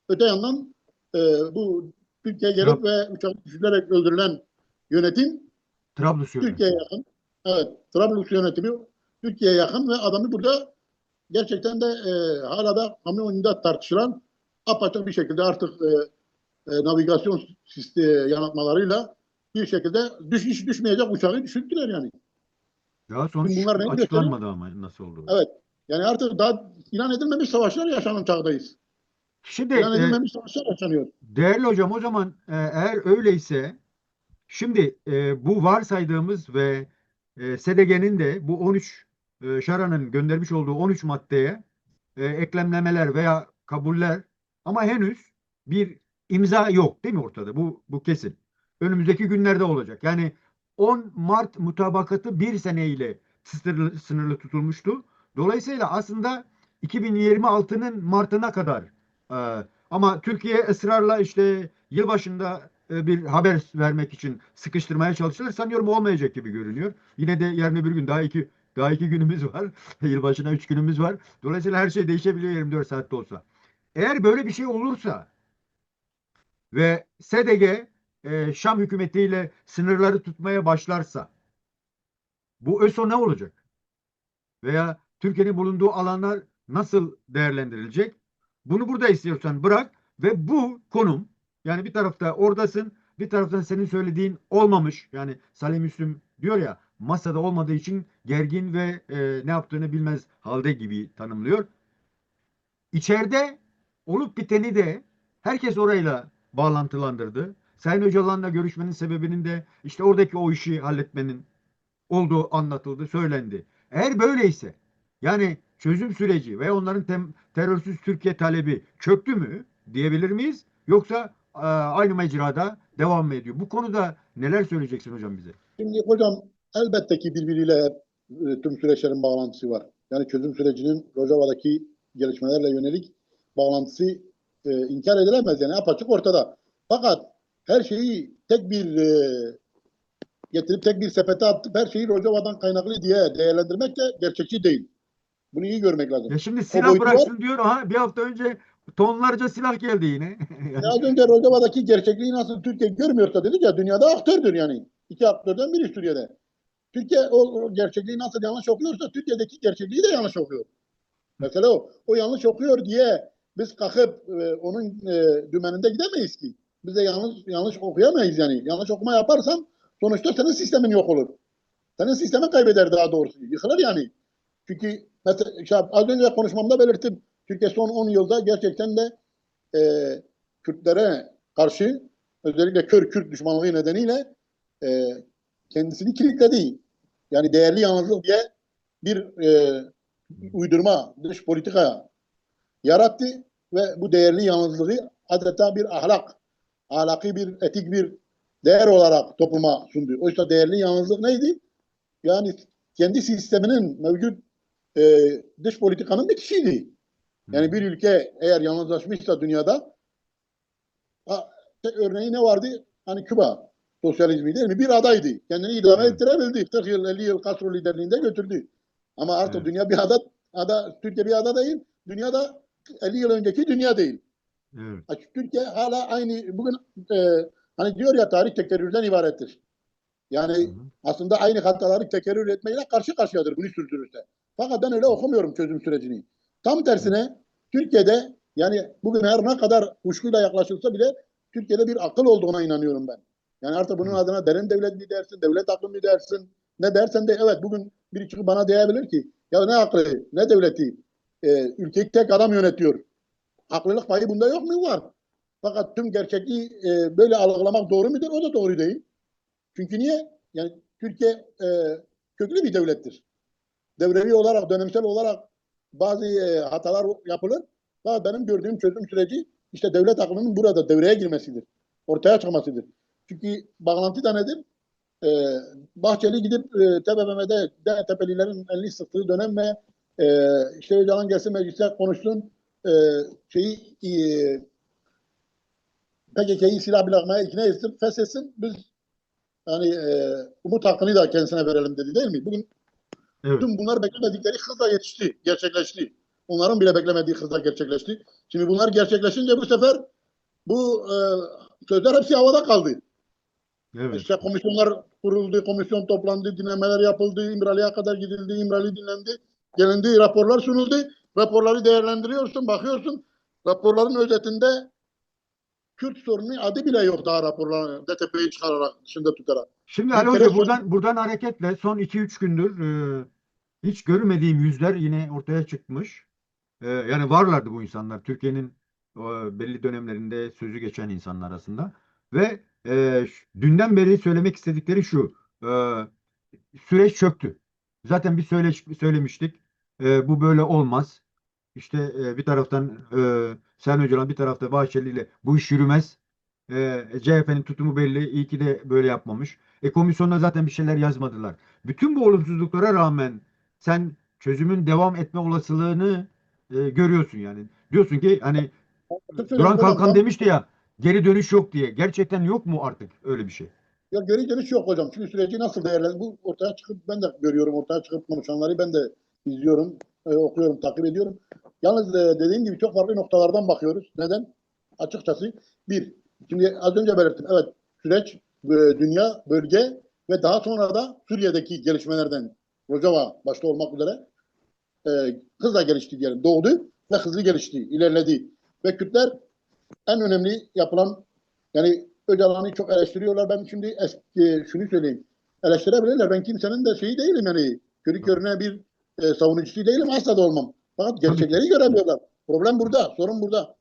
Öte yandan e, bu Türkiye gelip Trab ve uçak düşürülerek öldürülen yönetim Trablus Türkiye'ye yönetimi. yakın. Evet, Trablus yönetimi Türkiye'ye yakın ve adamı burada gerçekten de hala da kamuoyunda tartışılan apaçık bir şekilde artık navigasyon sistemi yanıltmalarıyla bir şekilde hiç düşmeyecek uçağı düşürttüler yani. Ya Tüm sonuç bunlar neyi gösteriyor? açıklanmadı ama nasıl olduğu. Evet. Yani artık daha ilan edilmemiş savaşlar yaşanan çağdayız. Şimdi İlan edilmemiş savaşlar yaşanıyor. değerli hocam, o zaman eğer öyleyse şimdi bu varsaydığımız ve SDG'nin de bu 13 Şara'nın göndermiş olduğu 13 maddeye eklemlemeler veya kabuller, ama henüz bir imza yok değil mi ortada? Bu kesin. Önümüzdeki günlerde olacak. Yani 10 Mart mutabakatı bir seneyle sınırlı tutulmuştu. Dolayısıyla aslında 2026'nın Mart'ına kadar ama Türkiye ısrarla işte yılbaşında bir haber vermek için sıkıştırmaya çalıştılar. Sanıyorum olmayacak gibi görünüyor. Yine de yarın öbür gün daha iki günümüz var. Yılbaşına 3 günümüz var. Dolayısıyla her şey değişebiliyor 24 saatte olsa. Eğer böyle bir şey olursa ve SDG Şam hükümetiyle sınırları tutmaya başlarsa bu ÖSO ne olacak? Veya Türkiye'nin bulunduğu alanlar nasıl değerlendirilecek? Bunu burada istiyorsan bırak ve bu konum, yani bir tarafta oradasın, bir taraftan senin söylediğin olmamış. Yani Salih Müslüm diyor ya, masada olmadığı için gergin ve ne yaptığını bilmez halde gibi tanımlıyor. İçeride olup biteni de herkes orayla bağlantılandırdı. Sayın Öcalan'la görüşmenin sebebinin de işte oradaki o işi halletmenin olduğu anlatıldı, söylendi. Eğer böyleyse yani çözüm süreci ve onların terörsüz Türkiye talebi çöktü mü diyebilir miyiz? Yoksa aynı mecrada devam mı ediyor? Bu konuda neler söyleyeceksin hocam bize? Şimdi hocam elbette ki birbiriyle tüm süreçlerin bağlantısı var. Yani çözüm sürecinin Rojava'daki gelişmelerle yönelik bağlantısı inkar edilemez. Yani apaçık ortada. Fakat her şeyi tek bir getirip tek bir sepete atıp her şeyi Rojava'dan kaynaklı diye değerlendirmek de gerçekçi değil. Bunu iyi görmek lazım. Ya şimdi O silah boyutu var. bıraksın diyor. Aha bir hafta önce tonlarca silah geldi yine. Ya Yani, az önce Rojava'daki gerçekliği nasıl Türkiye görmüyorsa dedik ya dünyada aktördür yani. İki aktörden biri Suriye'de. Türkiye o gerçekliği nasıl yanlış okuyorsa Türkiye'deki gerçekliği de yanlış okuyor. Mesela o yanlış okuyor diye biz kalkıp onun dümeninde gidemeyiz ki. Biz de yanlış okuyamayız yani. Yanlış okuma yaparsan sonuçta senin sistemin yok olur. Senin sistemin kaybeder daha doğrusu. Yıkılır yani. Çünkü mesela, az önce konuşmamda belirttim. Türkiye son 10 yılda gerçekten de e, Kürtlere karşı özellikle kör Kürt düşmanlığı nedeniyle e, kendisini kilitledi. Yani değerli yalnızlık diye bir uydurma dış politika yarattı ve bu değerli yalnızlığı adeta bir ahlaki bir etik bir değer olarak topluma sundu. Oysa değerli yalnızlık neydi? Yani kendi sisteminin mevcut e, dış politikanın bitişiydi. Yani bir ülke eğer yalnızlaşmışsa dünyada örneği ne vardı? Hani Küba sosyalizmi değil mi? Bir adaydı. Kendini idame evet, ettirebildi. 40 yıl 50 yıl Castro liderliğinde götürdü. Ama artık evet, dünya bir Türkiye bir ada değil. Dünyada 50 yıl önceki dünya değil. evet. Türkiye hala aynı bugün hani diyor ya tarih tekerrürden ibarettir. Hı Yani hı. aslında aynı hataları tekerrür etmeyle karşı karşıyadır bunu sürdürürse. Fakat ben öyle okumuyorum çözüm sürecini. Tam Evet. tersine Türkiye'de yani bugün her ne kadar kuşkuyla yaklaşılsa bile Türkiye'de bir akıl olduğuna inanıyorum ben. Yani artık bunun Evet. adına derin devlet mi dersin, devlet aklı mı dersin, ne dersen de evet bugün biri çıkıp bana diyebilir ki ya ne aklı, ne devleti, ülkeyi tek adam yönetiyor. Haklılık payı bunda yok mu? Var. Fakat tüm gerçekliği böyle algılamak doğru mudur? O da doğru değil. Çünkü niye? Yani Türkiye köklü bir devlettir. Devrevi olarak, dönemsel olarak bazı hatalar yapılır. Ama benim gördüğüm çözüm süreci işte devlet aklının burada devreye girmesidir. Ortaya çıkmasıdır. Çünkü bağlantı da nedir? E, Bahçeli gidip TBMM'de DTP'lilerin elini sıktığı dönem ve işte Öcalan gelsin meclise konuşsun şeyi PKK'yı silah bırakmaya ikna etsin, feshetsin. Biz yani umut hakkını da kendisine verelim dedi değil mi? Bugün Evet. tüm bunlar beklemedikleri hızla yetişti, gerçekleşti. Onların bile beklemediği hızla gerçekleşti. Şimdi bunlar gerçekleşince bu sefer bu sözler hepsi havada kaldı. Evet. İşte komisyonlar kuruldu, komisyon toplandı, dinlemeler yapıldı, İmralı'ya kadar gidildi, İmralı dinlendi, gelindi, raporlar sunuldu. Raporları değerlendiriyorsun, bakıyorsun. Raporların özetinde Kürt sorunu adı bile yok daha raporlar DTP'yi çıkararak, dışında tutarak. Şimdi Ali Kürtlere Hoca söz buradan hareketle son 2-3 gündür hiç görmediğim yüzler yine ortaya çıkmış. Yani varlardı bu insanlar. Türkiye'nin belli dönemlerinde sözü geçen insanlar arasında. Ve dünden beri söylemek istedikleri şu. E, Süreç çöktü. Zaten söylemiştik. Bu böyle olmaz. İşte bir taraftan Sayın Öcalan bir tarafta Bahçeli ile bu iş yürümez. CHP'nin tutumu belli. İyi ki de böyle yapmamış. Komisyonda zaten bir şeyler yazmadılar. Bütün bu olumsuzluklara rağmen sen çözümün devam etme olasılığını görüyorsun yani. Diyorsun ki hani açık söyleyeyim Duran hocam Kalkan tam demişti ya geri dönüş yok diye. Gerçekten yok mu artık öyle bir şey? ya geri dönüş yok hocam. Çünkü süreci nasıl değerlendir? Bu ortaya çıkıp ben de görüyorum. Ortaya çıkıp konuşanları ben de izliyorum, okuyorum, takip ediyorum. Yalnız dediğim gibi çok farklı noktalardan bakıyoruz. Neden? Açıkçası bir, şimdi az önce belirttim. Evet, süreç dünya, bölge ve daha sonra da Suriye'deki gelişmelerden Rojava başta olmak üzere hızla gelişti diyelim. Doğdu ve hızlı gelişti, ilerledi. Ve Kürtler en önemli yapılan yani Öcalan'ı çok eleştiriyorlar. Ben şimdi şunu söyleyeyim. Eleştirebilirler. Ben kimsenin de şeyi değilim yani. Körü Tabii, körüne bir savunucusu değilim. Asla da olmam. Fakat tabii ki. gerçekleri göremiyorlar. Problem burada. Sorun burada.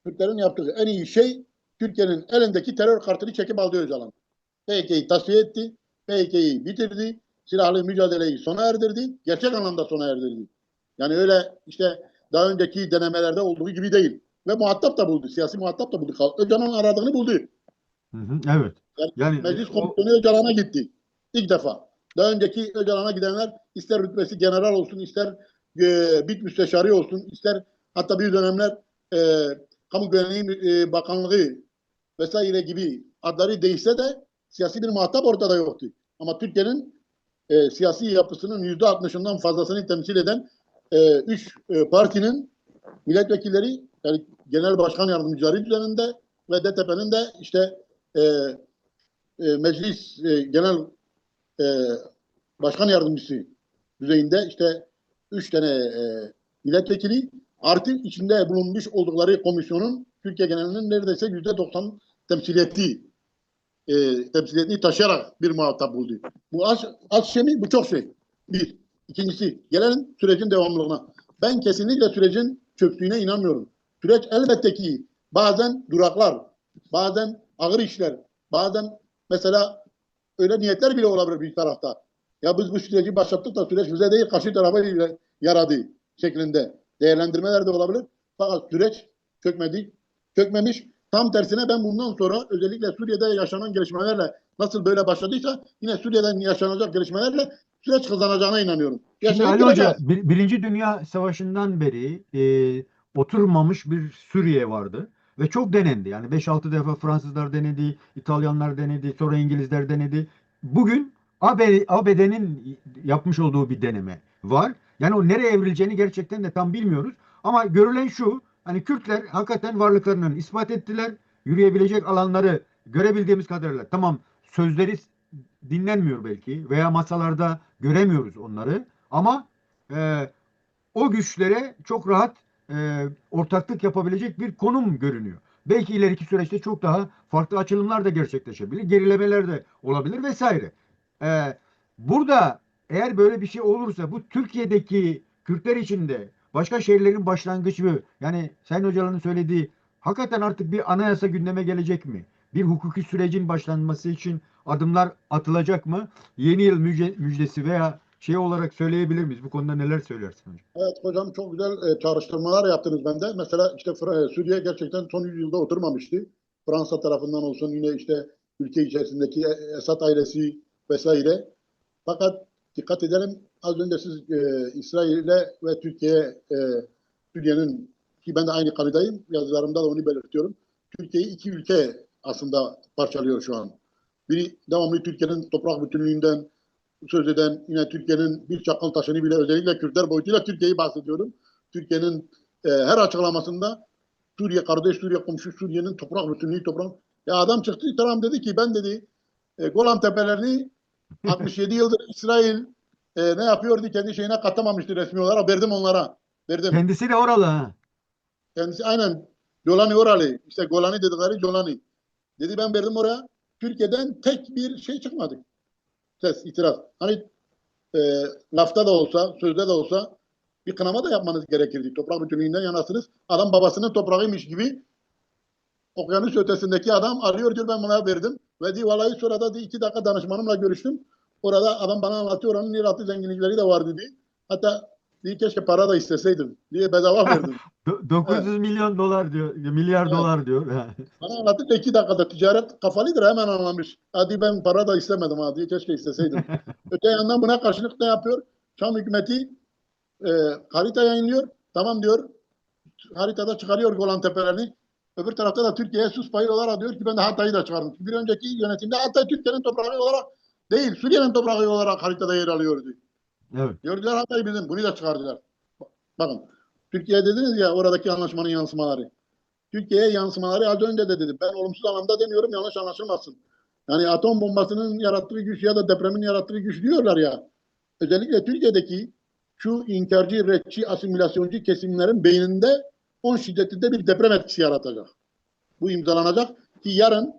Türklerin yaptığı en iyi şey Türkiye'nin elindeki terör kartını çekip aldı Öcalan. PKK'yı tasfiye etti. PKK'yı bitirdi. Silahlı mücadeleyi sona erdirdi. Gerçek anlamda sona erdirdi. Yani öyle işte daha önceki denemelerde olduğu gibi değil. Ve muhatap da buldu. Siyasi muhatap da buldu. Öcalan'ın aradığını buldu. Hı hı, evet. Yani Yani meclis komisyonu Öcalan'a gitti. İlk defa. Daha önceki Öcalan'a gidenler ister rütbesi general olsun, ister BİK müsteşarı olsun, ister hatta bir dönemler e, Kamu Güvenliği Bakanlığı vesaire gibi adları değişse de siyasi bir muhatap ortada yoktu. Ama Türkiye'nin siyasi yapısının %60'ından fazlasını temsil eden üç partinin milletvekilleri yani genel başkan yardımcıları düzeninde ve DTP'nin de işte e, meclis genel e, başkan yardımcısı düzeyinde işte üç tane milletvekili artı içinde bulunmuş oldukları komisyonun Türkiye genelinin neredeyse %90 temsiliyeti temsiliyetini taşıyarak bir muhatap buldu. Bu az şey mi? Bu çok şey. Bir. İkincisi, gelelim sürecin devamlılığına. Ben kesinlikle sürecin çöktüğüne inanmıyorum. Süreç elbette ki bazen duraklar, bazen ağır işler, bazen mesela öyle niyetler bile olabilir bir tarafta. Ya biz bu süreci başlattık da süreç bize değil karşı tarafa yaradı şeklinde değerlendirmeler de olabilir. Fakat süreç çökmedi, çökmemiş. Tam tersine ben bundan sonra özellikle Suriye'de yaşanan gelişmelerle nasıl böyle başladıysa yine Suriye'den yaşanacak gelişmelerle süreç kazanacağına inanıyorum. şimdi Yaşayıp Ali Hoca, göreceğiz. Birinci Dünya Savaşı'ndan beri oturmamış bir Suriye vardı ve çok denendi. Yani 5-6 defa Fransızlar denedi, İtalyanlar denedi, sonra İngilizler denedi. Bugün ABD'nin yapmış olduğu bir deneme var. Yani o nereye evrileceğini gerçekten de tam bilmiyoruz. Ama görülen şu, hani Kürtler hakikaten varlıklarını ispat ettiler. Yürüyebilecek alanları görebildiğimiz kadarıyla tamam, sözleri dinlenmiyor belki veya masalarda göremiyoruz onları. Ama e, o güçlere çok rahat ortaklık yapabilecek bir konum görünüyor. Belki ileriki süreçte çok daha farklı açılımlar da gerçekleşebilir, gerilemeler de olabilir vesaire. E, Burada eğer böyle bir şey olursa bu Türkiye'deki Kürtler için de başka şehirlerin başlangıcı, yani Sayın Hocaların söylediği, hakikaten artık bir anayasa gündeme gelecek mi? Bir hukuki sürecin başlanması için adımlar atılacak mı? Yeni yıl müjdesi veya şey olarak söyleyebilir miyiz? Bu konuda neler söylersin hocam? Evet hocam çok güzel çağrıştırmalar yaptınız bende. Mesela işte Suriye gerçekten son yüzyılda oturmamıştı. Fransa tarafından olsun yine işte ülke içerisindeki Esad ailesi vesaire. Fakat dikkat edelim az önce siz İsrail'e ve Türkiye'nin ki ben de aynı kanıdayım yazılarımda da onu belirtiyorum. Türkiye'yi iki ülke aslında parçalıyor şu an. Biri devamlı Türkiye'nin toprak bütünlüğünden söz eden yine Türkiye'nin bir çakıl taşını bile özellikle Kürtler boyutuyla Türkiye'yi bahsediyorum. Türkiye'nin her açıklamasında Suriye kardeş, Suriye komşu, Suriye'nin toprak bütünlüğü toprak. Ya adam çıktı Trump dedi ki ben dedi Golan Tepelerini 67 yıldır İsrail ne yapıyordu kendi şeyine katamamıştı resmi olarak verdim onlara. Verdim. Kendisi de oralı ha. Kendisi aynen Golani oralı. İşte Golani dedikleri Golani. Dedi ben verdim oraya. Türkiye'den tek bir şey çıkmadı. Ses, itiraz. Hani e, lafta da olsa, sözde de olsa bir kınama da yapmanız gerekirdi. Toprak bütünlüğünden yanasınız. Adam babasının toprağıymış gibi okyanus ötesindeki adam arıyor diyor ben buna verdim. Ve diyor vallahi sonra da 2 dakika danışmanımla görüştüm. Orada adam bana anlatıyor oranın yeraltı zenginlikleri de var dedi. Hatta diye keşke para da isteseydim diye bedava verdim. Evet, 900 milyon dolar diyor, milyar evet. dolar diyor. Bana anlattı 2 dakikada ticaret kafalıdır hemen anlamış. Hadi ben para da istemedim ha diye keşke isteseydim. Öte yandan buna karşılık ne yapıyor? Şam hükümeti e, harita yayınlıyor. Tamam diyor. Haritada çıkarıyor Golan Tepelerini. Öbür tarafta da Türkiye'ye sus payı olarak diyor ki ben de Hatay'ı da çıkardım. Bir önceki yönetimde Hatay Türkiye'nin toprağı olarak değil Suriye'nin toprağı olarak haritada yer alıyordu. Evet. Gördüler Hatay bizim. Bunu da çıkardılar. Bakın Türkiye dediniz ya oradaki anlaşmanın yansımaları. Türkiye'ye yansımaları az önce de dedim. Ben olumsuz anlamda demiyorum yanlış anlaşılmasın. Yani atom bombasının yarattığı güç ya da depremin yarattığı güç diyorlar ya. Özellikle Türkiye'deki şu inkarcı, retçi, asimilasyoncu kesimlerin beyninde 10 şiddetinde bir deprem etkisi yaratacak. Bu imzalanacak ki yarın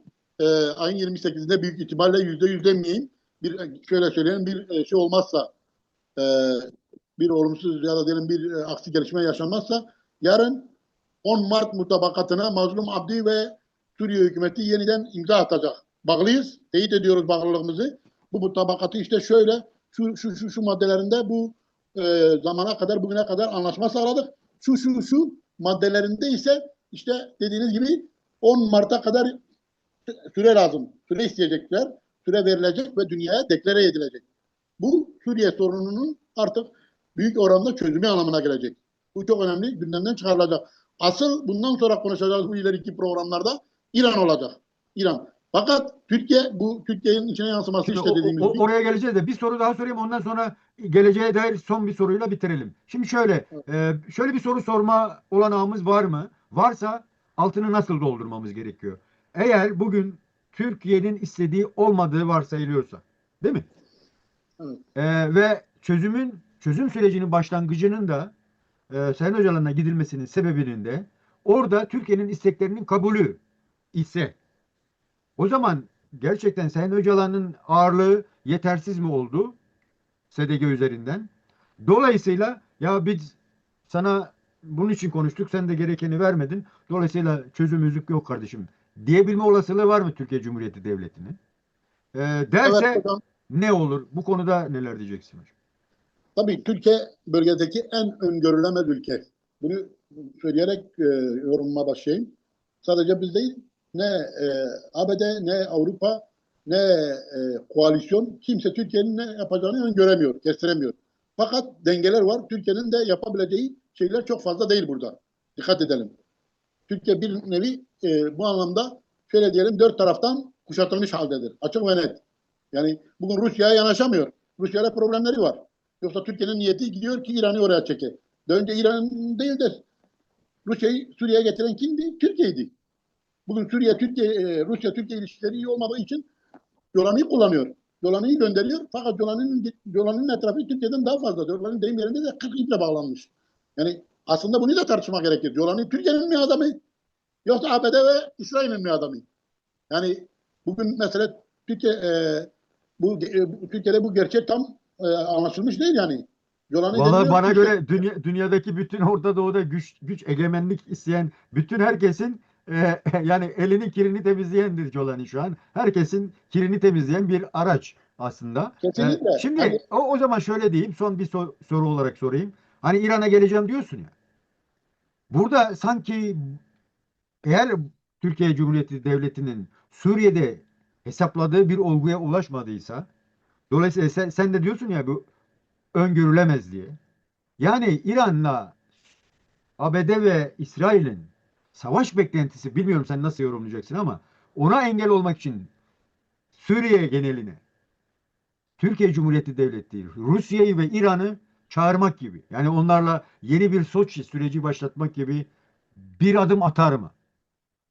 ayın 28'inde büyük ihtimalle %100 demeyeyim. Bir şöyle söyleyelim bir şey olmazsa e, bir olumsuz ya da diyelim bir aksi gelişme yaşanmazsa yarın 10 Mart mutabakatına Mazlum Abdi ve Suriye hükümeti yeniden imza atacak. Bağlıyız. Teyit ediyoruz bağlılığımızı. Bu mutabakatı işte şöyle şu maddelerinde bu zamana kadar bugüne kadar anlaşma sağladık. Şu maddelerinde ise işte dediğiniz gibi 10 Mart'a kadar süre lazım. Süre isteyecekler. Süre verilecek ve dünyaya deklare edilecek. Bu Suriye sorununun artık büyük oranda çözümü anlamına gelecek. Bu çok önemli. Gündemden çıkarılacak. Asıl bundan sonra konuşacağız bu ileriki programlarda İran olacak. İran. Fakat Türkiye'nin içine yansıması Şimdi işte dediğimiz gibi. oraya geleceğiz de bir soru daha sorayım, ondan sonra geleceğe dair son bir soruyla bitirelim. Şimdi şöyle bir soru sorma olanağımız var mı? Varsa altını nasıl doldurmamız gerekiyor? Eğer bugün Türkiye'nin istediği olmadığı varsayılıyorsa, değil mi? Evet. Ve çözüm sürecinin başlangıcının da Sayın Öcalan'a gidilmesinin sebebinin de orada Türkiye'nin isteklerinin kabulü ise, o zaman gerçekten Sayın Öcalan'ın ağırlığı yetersiz mi oldu SDG üzerinden? Dolayısıyla ya biz sana bunun için konuştuk, sen de gerekeni vermedin. Dolayısıyla çözüm yok kardeşim diyebilme olasılığı var mı Türkiye Cumhuriyeti Devleti'nin? Evet Derse hocam. ne olur? Bu konuda neler diyeceksin hocam? Tabii Türkiye bölgedeki en öngörülemez ülke. Bunu söyleyerek yorumuma başlayayım. Sadece biz değil, ne ABD, ne Avrupa, ne koalisyon kimse Türkiye'nin ne yapacağını öngöremiyor, kestiremiyor. Fakat dengeler var. Türkiye'nin de yapabileceği şeyler çok fazla değil burada. Dikkat edelim. Türkiye bir nevi bu anlamda şöyle diyelim dört taraftan kuşatılmış haldedir. Açık ve net. Yani bugün Rusya'ya yanaşamıyor. Rusya'yla problemleri var. Yoksa Türkiye'nin niyeti gidiyor ki İran'ı oraya çeke. Daha önce İran değil de Rusya'yı Suriye'ye getiren kimdi? Türkiye'ydi. Bugün Rusya-Türkiye ilişkileri iyi olmadığı için Yolani'yi kullanıyor. Yolani'yi gönderiyor. Fakat Yolani'nin etrafı Türkiye'den daha fazla. Yolani'nin deyim yerinde de 40 iple bağlanmış. Yani aslında bunu da tartışmak gerekir. Yolani Türkiye'nin mi adamı yoksa ABD ve İsrail'in mi adamı? Yani bugün mesela Türkiye'de bu gerçek tam anlaşılmış değil yani. Yolani Vallahi deniliyor bana işte. göre dünyadaki bütün Orta Doğu'da güç egemenlik isteyen bütün herkesin yani elini kirini temizleyendir Jolani şu an. Herkesin kirini temizleyen bir araç aslında. Kesinlikle. Hani Şimdi o zaman şöyle diyeyim, son bir soru olarak sorayım. Hani İran'a geleceğim diyorsun ya. Burada sanki eğer Türkiye Cumhuriyeti Devleti'nin Suriye'de hesapladığı bir olguya ulaşmadıysa, dolayısıyla sen de diyorsun ya bu öngörülemez diye. Yani İran'la ABD ve İsrail'in savaş beklentisi, bilmiyorum sen nasıl yorumlayacaksın ama ona engel olmak için Suriye geneline Türkiye Cumhuriyeti Devleti, Rusya'yı ve İran'ı çağırmak gibi. Yani onlarla yeni bir Soçi süreci başlatmak gibi bir adım atar mı?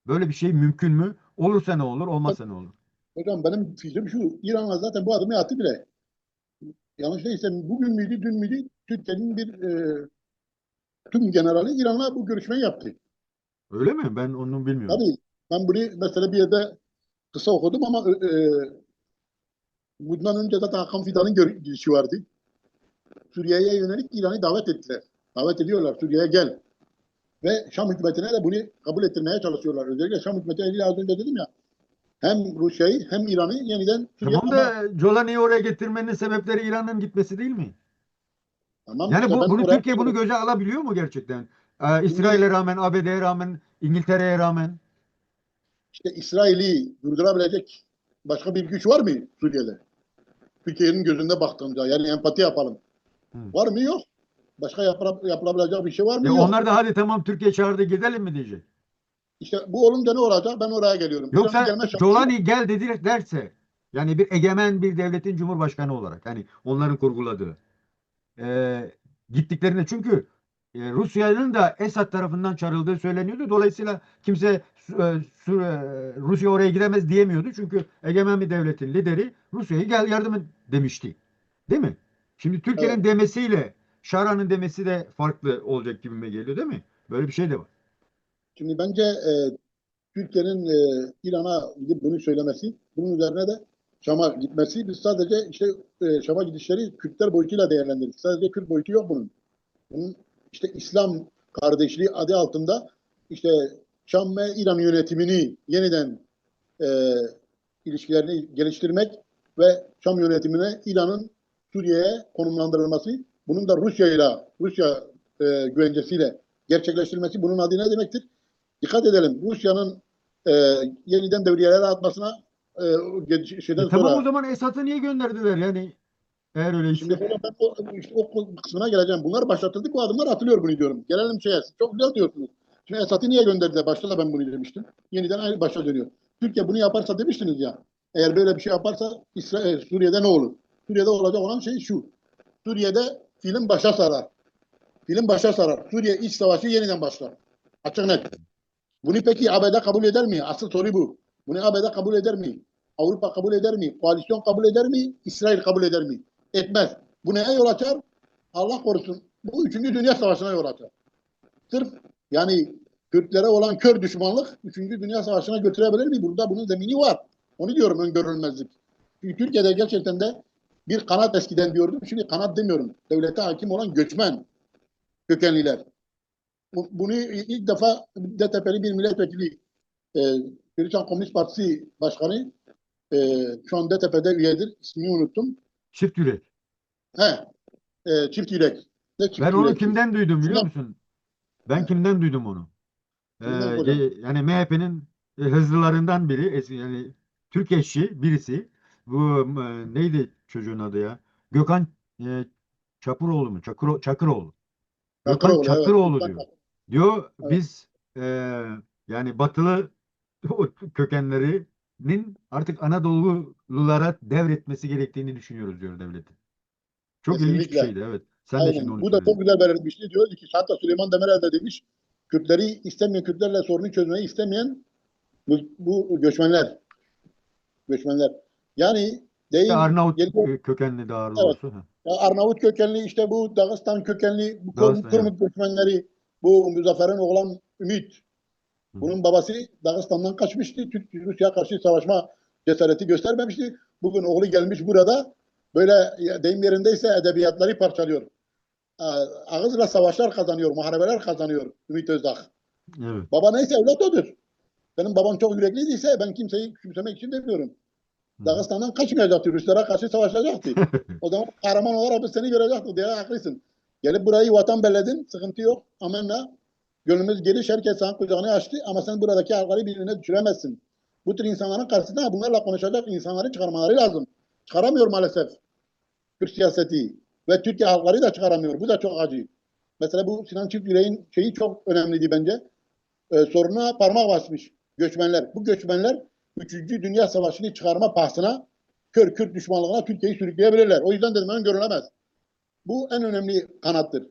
Böyle bir şey mümkün mü? Olursa ne olur, olmazsa ne olur? hocam benim fikrim şu. İranlar zaten bu adımı attı bile. Yanlış değilse bugün müydü, dün müydü? Türkiye'nin tüm generali İran'la bu görüşmeyi yaptı. Öyle mi? Ben onu bilmiyorum. Tabii ben bunu mesela bir yerde kısa okudum ama bundan önce zaten Hakan Fidan'ın girişi vardı. Suriye'ye yönelik İran'ı davet ettiler. Davet ediyorlar Suriye'ye gel. Ve Şam hükümetine de bunu kabul ettirmeye çalışıyorlar. Özellikle Şam hükümeti az önce dedim ya hem Rusya'yı hem İran'ı yeniden Suriye Tamam ama da Jolani'yi oraya getirmenin sebepleri İran'ın gitmesi değil mi? tamam Yani işte ben bunu oraya Türkiye bunu göze alabiliyor mu gerçekten? şimdi İsrail'e rağmen, ABD'ye rağmen, İngiltere'ye rağmen. işte İsrail'i durdurabilecek başka bir güç var mı Suriye'de? Türkiye'nin gözünde baktığımda yani empati yapalım. Hı. Var mı? Yok. Başka yapılabilecek bir şey var mı? Yok. Onlar da hadi tamam Türkiye çağırdı gidelim mi diyecek. İşte bu olunca ne olacak? Ben oraya geliyorum. İran'ın Yoksa gelme şansı yok. Jolani gel dedi derse, yani bir egemen bir devletin cumhurbaşkanı olarak, hani onların kurguladığı gittiklerinde, çünkü Rusya'nın da Esad tarafından çağrıldığı söyleniyordu. Dolayısıyla kimse Rusya oraya gidemez diyemiyordu. Çünkü egemen bir devletin lideri Rusya'yı gel yardım et demişti. Değil mi? Şimdi Türkiye'nin Evet. demesiyle Şara'nın demesi de farklı olacak gibime geliyor, değil mi? Böyle bir şey de var. Şimdi bence Türkiye'nin İran'a gidip bunu söylemesi, bunun üzerine de Şam'a gitmesi, biz sadece işte Şam'a gidişleri Kürtler boyutuyla değerlendirdik. Sadece Kürt boyutu yok bunun. Bunun işte İslam kardeşliği adı altında işte Şam ve İran yönetimini yeniden e, ilişkilerini geliştirmek ve Şam yönetimine İran'ın Suriye'ye konumlandırılması, bunun da Rusya güvencesiyle gerçekleştirilmesi, bunun adı ne demektir? Dikkat edelim. Rusya'nın e, yeniden devriyelere atmasına şeyden Tamam, o sonra zaman Esad'ı niye gönderdiler yani, eğer şimdi öyleyse? ben işte o kısmına geleceğim. Bunlar başlatıldı. Bu adımlar atılıyor bunu diyorum. Gelelim şeye. Çok güzel diyorsunuz. Şimdi Esad'ı niye gönderdiler? Başta da ben bunu demiştim. Yeniden aynı başa dönüyor. Türkiye bunu yaparsa demiştiniz ya. Eğer böyle bir şey yaparsa Suriye'de ne olur? Suriye'de olacak olan şey şu. Suriye'de film başa sarar. Film başa sarar. Suriye iç savaşı yeniden başlar. Açık net. Bunu peki ABD kabul eder mi? Asıl soru bu. Bunu ABD kabul eder mi? Avrupa kabul eder mi? Koalisyon kabul eder mi? İsrail kabul eder mi? Etmez. Bu neye yol açar? Allah korusun. Bu 3. Dünya Savaşı'na yol açar. Sırf yani Kürtlere olan kör düşmanlık 3. Dünya Savaşı'na götürebilir mi? Burada bunun zemini var. Onu diyorum, öngörülmezlik. Çünkü Türkiye'de gerçekten de bir kanat eskiden diyordum. Şimdi kanat demiyorum. Devlete hakim olan göçmen kökenliler. Bunu ilk defa DTP'li bir milletvekili e, Türkiye Komünist Partisi Başkanı, şu an DTP'de üyedir. İsmini unuttum. Çift yürek. He, çift yürek. Ne Ben çift onu yürekli? kimden duydum biliyor Şundan, musun? Ben kimden duydum onu? kimden hocam? Yani MHP'nin hızlılarından biri, yani Türk eşi birisi. Bu neydi çocuğun adı ya? Gökhan Çapuroğlu mu? Çakıroğlu. Gökhan Çakıroğlu, evet. Çakıroğlu diyor. Diyor Evet. biz e, yani batılı o kökenlerinin artık Anadolululara devretmesi gerektiğini düşünüyoruz diyor devletin. Çok ilginç bir Kesinlikle. şeydi, evet. Sen de şimdi Aynen. onu Bu da çok söyledin. güzel belirtmişti. Diyor ki hatta Süleyman Demirel de demiş, Kürtleri istemeyen, Kürtlerle sorunu çözmeyi istemeyen bu göçmenler. Yani deyim Arnavut geliyor, kökenli daha evet. doğrusu. Ha. Ya Arnavut kökenli, işte bu Dağıstan kökenli, bu Dağıstan, evet. Kurmuk göçmenleri, bu Muzaffer'in oğlan Ümit. Hı hı. Bunun babası Dağıstan'dan kaçmıştı. Rusya karşı savaşma cesareti göstermemişti. Bugün oğlu gelmiş burada böyle, deyim yerindeyse edebiyatları parçalıyor. Ağızla savaşlar kazanıyor, muharebeler kazanıyor Ümit Özdağ. Evet. Baba neyse evlat odur. Benim babam çok yürekliydiyse ben kimseyi küçümsemek için demiyorum. Hı hı. Dağıstan'dan kaçmayacaktı. Ruslara karşı savaşacaktı. O zaman kahraman olarak biz seni görecektik diye haklısın. Gelip burayı vatan belledin. Sıkıntı yok. Amenna. Gönlümüz geliş. Herkes sana kucağını açtı. Ama sen buradaki halkları birbirine düşüremezsin. Bu tür insanların karşısında bunlarla konuşacak insanları çıkarmaları lazım. Çıkaramıyor maalesef. Türk siyaseti. Ve Türkiye halkları da çıkaramıyor. Bu da çok acı. Mesela bu Sinan Çiftgüre'nin şeyi çok önemliydi bence. Soruna parmak basmış göçmenler. Bu göçmenler 3. Dünya Savaşı'nı çıkarma pahasına kör Kürt düşmanlığına Türkiye'yi sürükleyebilirler. O yüzden dedim öngörülemez. Bu en önemli kanattır.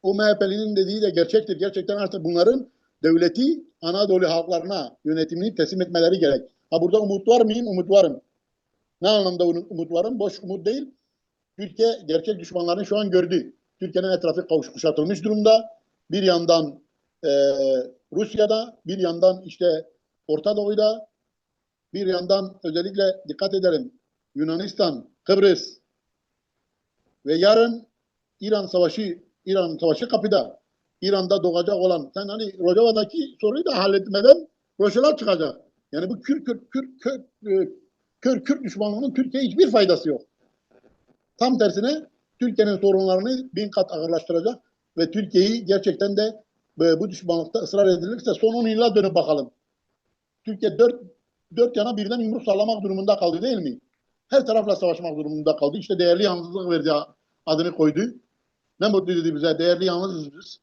O MHP'linin dediği de gerçektir. Gerçekten artık bunların devleti Anadolu halklarına yönetimini teslim etmeleri gerek. Ha burada umut var mıyım? Umut varım. Ne anlamda umut varım? Boş umut değil. Türkiye gerçek düşmanlarını şu an gördü. Türkiye'nin etrafı kuşatılmış durumda. Bir yandan e, Rusya'da, bir yandan işte Orta Doğu'da, bir yandan özellikle dikkat edelim Yunanistan, Kıbrıs ve yarın İran Savaşı kapıda. İran'da doğacak olan, sen hani Rojava'daki soruyu da halletmeden Rojava çıkacak. Yani bu Kürt düşmanlığının Türkiye'ye hiçbir faydası yok. Tam tersine Türkiye'nin sorunlarını bin kat ağırlaştıracak ve Türkiye'yi gerçekten de bu düşmanlıkta ısrar edilirse son 10 yıla dönüp bakalım. Türkiye dört yana birden yumruk sallamak durumunda kaldı değil mi? Her tarafla savaşmak durumunda kaldı. İşte değerli yalnızlık verdi, adını koydu. Ne mutlu dedi bize, değerli yalnızız biz.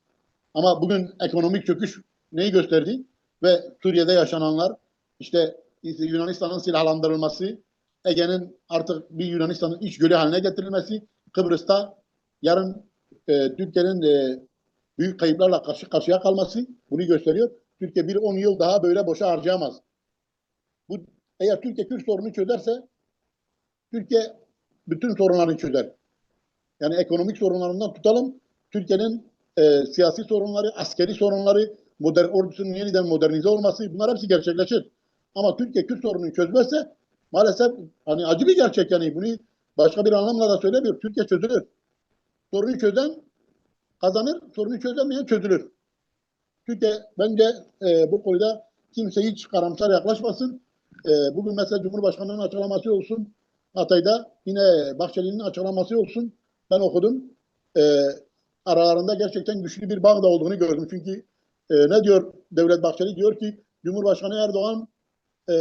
Ama bugün ekonomik çöküş neyi gösterdi? Ve Suriye'de yaşananlar, işte Yunanistan'ın silahlandırılması, Ege'nin artık bir Yunanistan'ın iç gölü haline getirilmesi, Kıbrıs'ta yarın Türkiye'nin büyük kayıplarla karşı karşıya kalması bunu gösteriyor. Türkiye bir 10 yıl daha böyle boşa harcayamaz. Bu, eğer Türkiye Kürt sorunu çözerse Türkiye bütün sorunlarını çözer. Yani ekonomik sorunlarından tutalım, Türkiye'nin siyasi sorunları, askeri sorunları, ordusunun yeniden modernize olması, bunlar hepsi gerçekleşir. Ama Türkiye Kürt sorununu çözmezse maalesef hani acı bir gerçek, yani bunu başka bir anlamla da söylemiyor. Türkiye çözülür. Sorunu çözen kazanır, sorunu çözemeyen çözülür. Türkiye bence bu konuda kimse hiç karamsar yaklaşmasın. Bugün mesela Cumhurbaşkanı'nın açıklaması olsun. Hatay'da yine Bahçeli'nin açıklaması olsun. Ben okudum. E, Aralarında gerçekten güçlü bir bağ da olduğunu gördüm. Çünkü ne diyor Devlet Bahçeli? Diyor ki Cumhurbaşkanı Erdoğan e,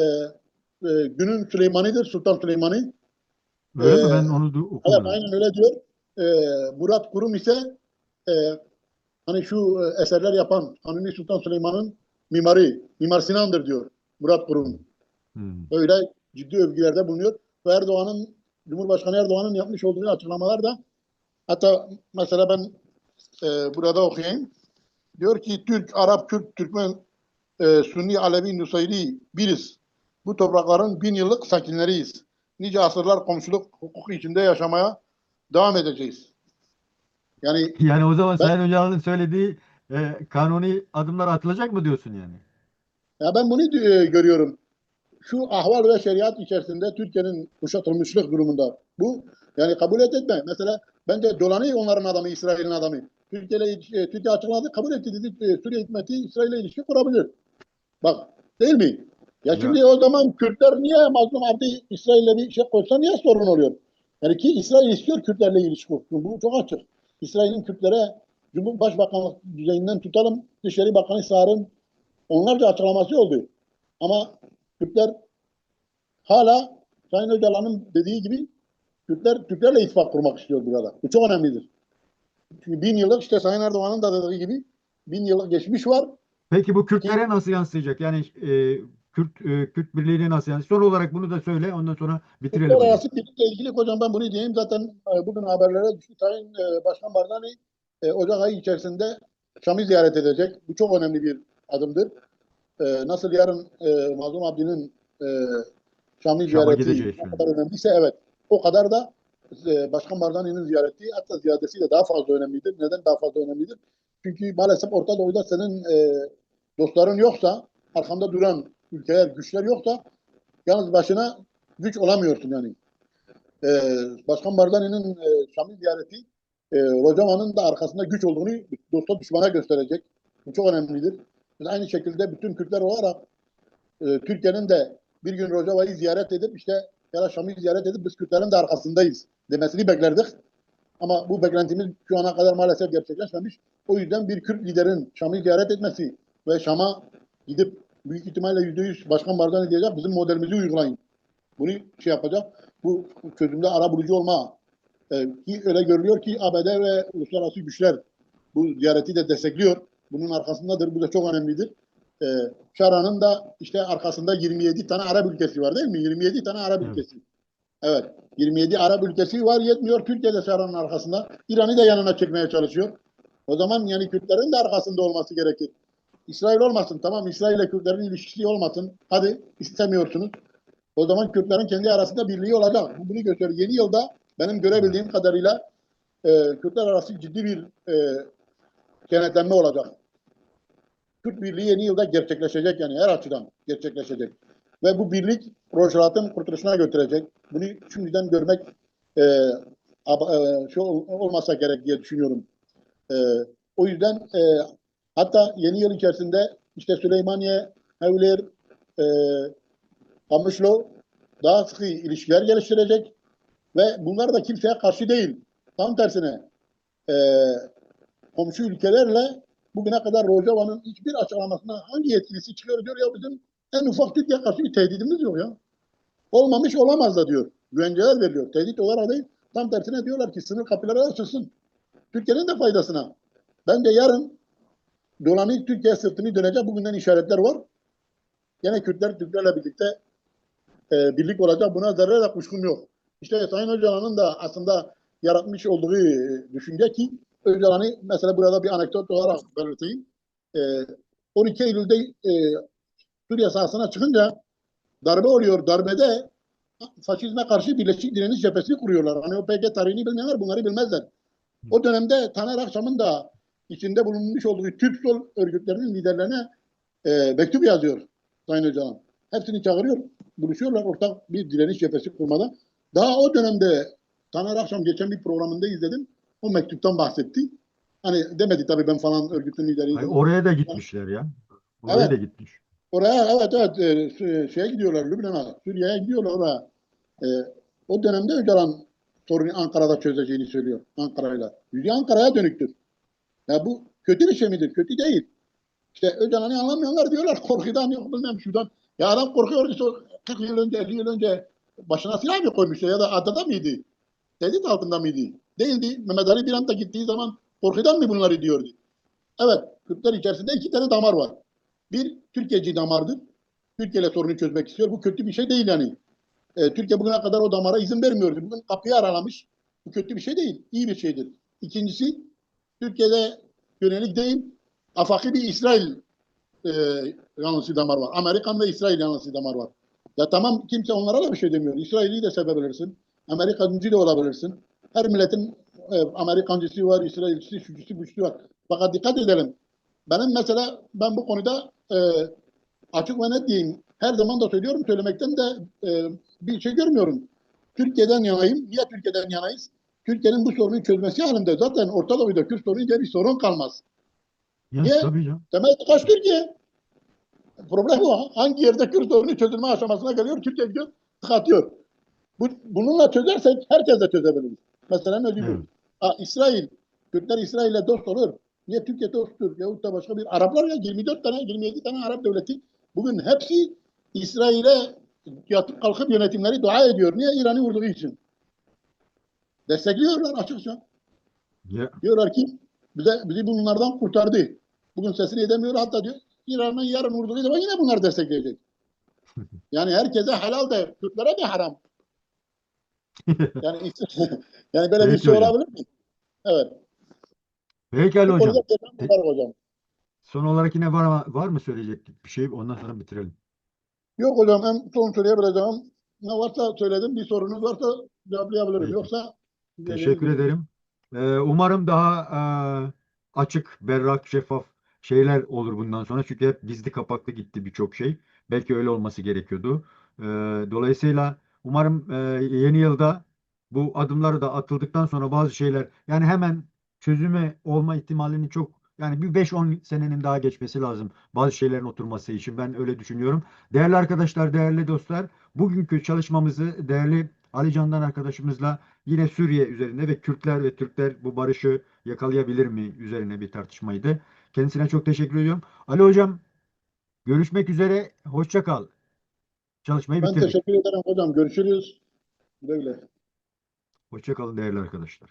günün Süleymani'dir, Sultan Süleymani. E, Öyle mi? Ben onu evet, okumadım. aynen öyle diyor. Murat Kurum ise e, hani şu eserler yapan Kanuni Sultan Süleyman'ın Mimar Sinan'dır diyor Murat Kurum. Hmm. Öyle ciddi övgülerde bulunuyor. Ve Cumhurbaşkanı Erdoğan'ın yapmış olduğu açıklamalar da hatta mesela ben burada okuyayım. Diyor ki Türk, Arap, Kürt, Türkmen, Sünni, Alevi, Nusayri biriz. Bu toprakların 1000 yıllık sakinleriyiz. Nice asırlar komşuluk hukuku içinde yaşamaya devam edeceğiz. Yani Yani o zaman ben Sayın Öcalan'ın söylediği kanuni adımlar atılacak mı diyorsun yani? ben bunu görüyorum. Şu ahval ve şeriat içerisinde Türkiye'nin kuşatılmışlık durumunda. Bu yani kabul etme. Mesela bence Dolani onların adamı, İsrail'in adamı. Türkiye açıkladı, kabul etti dedi. Suriye hükümeti İsrail'le ilişki kurabilir. Bak, değil mi? Ya Ya, şimdi o zaman Kürtler niye Mazlum Abdi İsrail'le bir şey koysa niye sorun oluyor? Yani ki İsrail istiyor Kürtlerle ilişki kursun. Bu çok açık. İsrail'in Kürtlere Başbakanlık düzeyinden tutalım, Dışişleri Bakanı Sağır'ın onlarca açıklaması oldu. Ama Kürtler hala Sayın Öcalan'ın dediği gibi Türklerle ittifak kurmak istiyor burada. Bu çok önemlidir. Çünkü 1000 yıllık işte Sayın Erdoğan'ın da dediği gibi 1000 yıllık geçmiş var peki bu ki Kürtlere nasıl yansıyacak? Yani Kürt Birliği'ne nasıl yansıyacak? Son olarak bunu da söyle. Ondan sonra bitirelim Türkler hocam. arası birlikle ilgili hocam ben bunu diyeyim. Zaten bugün haberlere düştü. Sayın Başkan Barzani Ocak ayı içerisinde Şam'ı ziyaret edecek. Bu çok önemli bir adımdır. Nasıl yarın Mazlum Abdi'nin e, Şam'ı Şam'a ziyareti gideceğiz ne şimdi. kadar önemliyse evet o kadar da Başkan Barzani'nin ziyareti hatta ziyadesiyle daha fazla önemlidir. Neden daha fazla önemlidir? Çünkü maalesef Orta Doğu'da senin dostların yoksa, arkanda duran ülkeler, güçler yoksa yalnız başına güç olamıyorsun yani. Başkan Barzani'nin Şam'ı ziyareti Rojava'nın da arkasında güç olduğunu dosta düşmana gösterecek. Bu çok önemlidir. Biz aynı şekilde bütün Kürtler olarak Türkiye'nin de bir gün Rojava'yı ziyaret edip işte ya da Şam'ı ziyaret edip biz Kürtlerin de arkasındayız demesini beklerdik. Ama bu beklentimiz şu ana kadar maalesef gerçekleşmemiş. O yüzden bir Kürt liderin Şam'ı ziyaret etmesi ve Şam'a gidip büyük ihtimalle %100 Başkan Barzani diyecek bizim modelimizi uygulayın. Bunu şey yapacak. Bu çözümde arabulucu olma ki öyle görülüyor ki ABD ve uluslararası güçler bu ziyareti de destekliyor. Bunun arkasındadır. Bu da çok önemlidir. E, Şara'nın da işte arkasında 27 tane Arap ülkesi var değil mi? 27 tane Arap Evet. ülkesi. Evet. 27 Arap ülkesi var yetmiyor. Türkiye de Şara'nın arkasında. İran'ı da yanına çekmeye çalışıyor. O zaman yani Kürtlerin de arkasında olması gerekir. İsrail olmasın. Tamam İsrail ile Kürtlerin ilişkisi olmasın. Hadi istemiyorsunuz. O zaman Kürtlerin kendi arasında birliği olacak. Bunu gösteriyor. Yeni yılda benim Evet. görebildiğim kadarıyla Kürtler arası ciddi bir kenetlenme olacak. Kürt Birliği yeni yılda gerçekleşecek yani her açıdan gerçekleşecek. Ve bu birlik Rojava'nın kurtuluşuna götürecek. Bunu şimdiden görmek e, şu olmasa gerek diye düşünüyorum. E, O yüzden hatta yeni yıl içerisinde işte Süleymaniye, Hevler, e, Kamışlo daha sıkı ilişkiler geliştirecek ve bunlar da kimseye karşı değil. Tam tersine e, komşu ülkelerle bugüne kadar Rojava'nın hiçbir açıklamasına hangi yetkilisi çıkıyor diyor ya bizim en ufak Türkiye karşı bir tehdidimiz yok ya. Olmamış olamaz da diyor. Güvenceler veriliyor. Tehdit olarak değil. Tam tersine diyorlar ki sınır kapıları açılsın. Türkiye'nin de faydasına. Bence yarın dolanıp Türkiye sırtını dönecek bugünden işaretler var. Gene Kürtler Türklerle birlikte birlik olacak. Buna zerre kuşkum yok. İşte Sayın Öcalan'ın da aslında yaratmış olduğu düşünce ki Öcalan'ı mesela burada bir anekdot olarak belirteyim. E, 12 Eylül'de Suriye sahasına çıkınca darbe oluyor. Darbede faşizme karşı Birleşik Direniş Cephesi kuruyorlar. Hani o PKK tarihini bilmeyenler bunları bilmezler. O dönemde Taner Akçam'ın da içinde bulunmuş olduğu Türk sol örgütlerinin liderlerine mektup yazıyor Sayın Öcalan. Hepsini çağırıyor. Buluşuyorlar ortak bir direniş cephesi kurmada. Daha o dönemde Taner Akçam geçen bir programında izledim. O mektuptan bahsetti. Hani demedi tabii ben falan örgütün Ay, lideriydim. oraya da gitmişler ya. Oraya Evet, da gitmiş. oraya evet evet şeye gidiyorlar Lübnan'a, Suriye'ye gidiyorlar oraya. E, O dönemde Öcalan sorunu Ankara'da çözeceğini söylüyor Ankara'yla. Yüzü Ankara'ya dönüktür. Ya bu kötü bir şey midir? Kötü değil. İşte Öcalan'ı anlamıyorlar diyorlar. Korkudan yok bilmem şuradan. Ya adam korkuyordu 40 yıl önce 50 yıl önce başına silah mı koymuştu ya da adada mıydı? Tehdit altında mıydı? Değildi. Mehmet Ali bir anda gittiği zaman korkudan mı bunları diyordu? Evet, Kürtler içerisinde iki tane damar var. Bir, Türkiye'ci damardır. Türkiye ile sorunu çözmek istiyor. Bu kötü bir şey değil yani. Türkiye bugüne kadar o damara izin vermiyordu. Bugün kapıyı aralamış. Bu kötü bir şey değil. İyi bir şeydir. İkincisi, Türkiye'de yönelik değil, afaki bir İsrail e, yanlısı damar var. Amerikan ve İsrail yanlısı damar var. Ya tamam kimse onlara da bir şey demiyor. İsrail'i de sevebilirsin. Amerikancı da olabilirsin. Her milletin Amerikancısı var, İsrailcisi, şucusu, bucusu var. Fakat dikkat edelim. Benim mesela ben bu konuda açık ve net diyeyim. Her zaman da söylüyorum. Söylemekten de bir şey görmüyorum. Türkiye'den yanayım. Niye Türkiye'den yanayız? Türkiye'nin bu sorunu çözmesi halinde zaten Orta Doğu'da Kürt sorunu diye bir sorun kalmaz. Ya Niye? tabii ya. Temel taş Türkiye. Problem o. Hangi yerde Kürt sorunu çözülme aşamasına geliyor, Türkiye gidiyor, tıkatıyor. Bununla çözersek herkes de çözebiliriz. Mesela ne diyor? Evet. İsrail, Kürtler İsrail'le dost olur. Niye Türkiye dosttur? Yahut da başka bir Araplar ya 24 tane, 27 tane Arap devleti. Bugün hepsi İsrail'e yatıp kalkıp yönetimleri dua ediyor. Niye? İran'ı vurduğu için. Destekliyorlar açıkça. Ya, Diyorlar ki bizi bunlardan kurtardı. Bugün sesini edemiyor. Hatta diyor İran'ın yarın vurduğu zaman yine bunlar destekleyecek. Yani herkese helal de Kürtlere de haram. Yani yani böyle bir peki şey hocam. olabilir mi? Evet. Pekala Bu konuda hocam. kesin var hocam. Son olarak yine var mı söyleyecek bir şey? Ondan sonra bitirelim. Yok hocam en son söyleyebileceğim ne varsa söyledim. Bir sorunuz varsa cevaplayabilirim. Peki. Yoksa dediğiniz Teşekkür gibi. ederim. Umarım daha açık, berrak, şeffaf şeyler olur bundan sonra. Çünkü hep gizli kapaklı gitti birçok şey. Belki öyle olması gerekiyordu. Dolayısıyla umarım yeni yılda bu adımları da atıldıktan sonra bazı şeyler yani hemen çözüme olma ihtimalini çok yani bir 5-10 senenin daha geçmesi lazım bazı şeylerin oturması için. Ben öyle düşünüyorum. Değerli arkadaşlar, değerli dostlar, bugünkü çalışmamızı değerli Ali Candan arkadaşımızla yine Suriye üzerine ve Kürtler ve Türkler bu barışı yakalayabilir mi üzerine bir tartışmaydı. Kendisine çok teşekkür ediyorum. Ali Hocam görüşmek üzere. Hoşça kal. Çalışmayı Ben bitirdik. teşekkür ederim hocam. Görüşürüz. Güle güle. Hoşça kalın değerli arkadaşlar.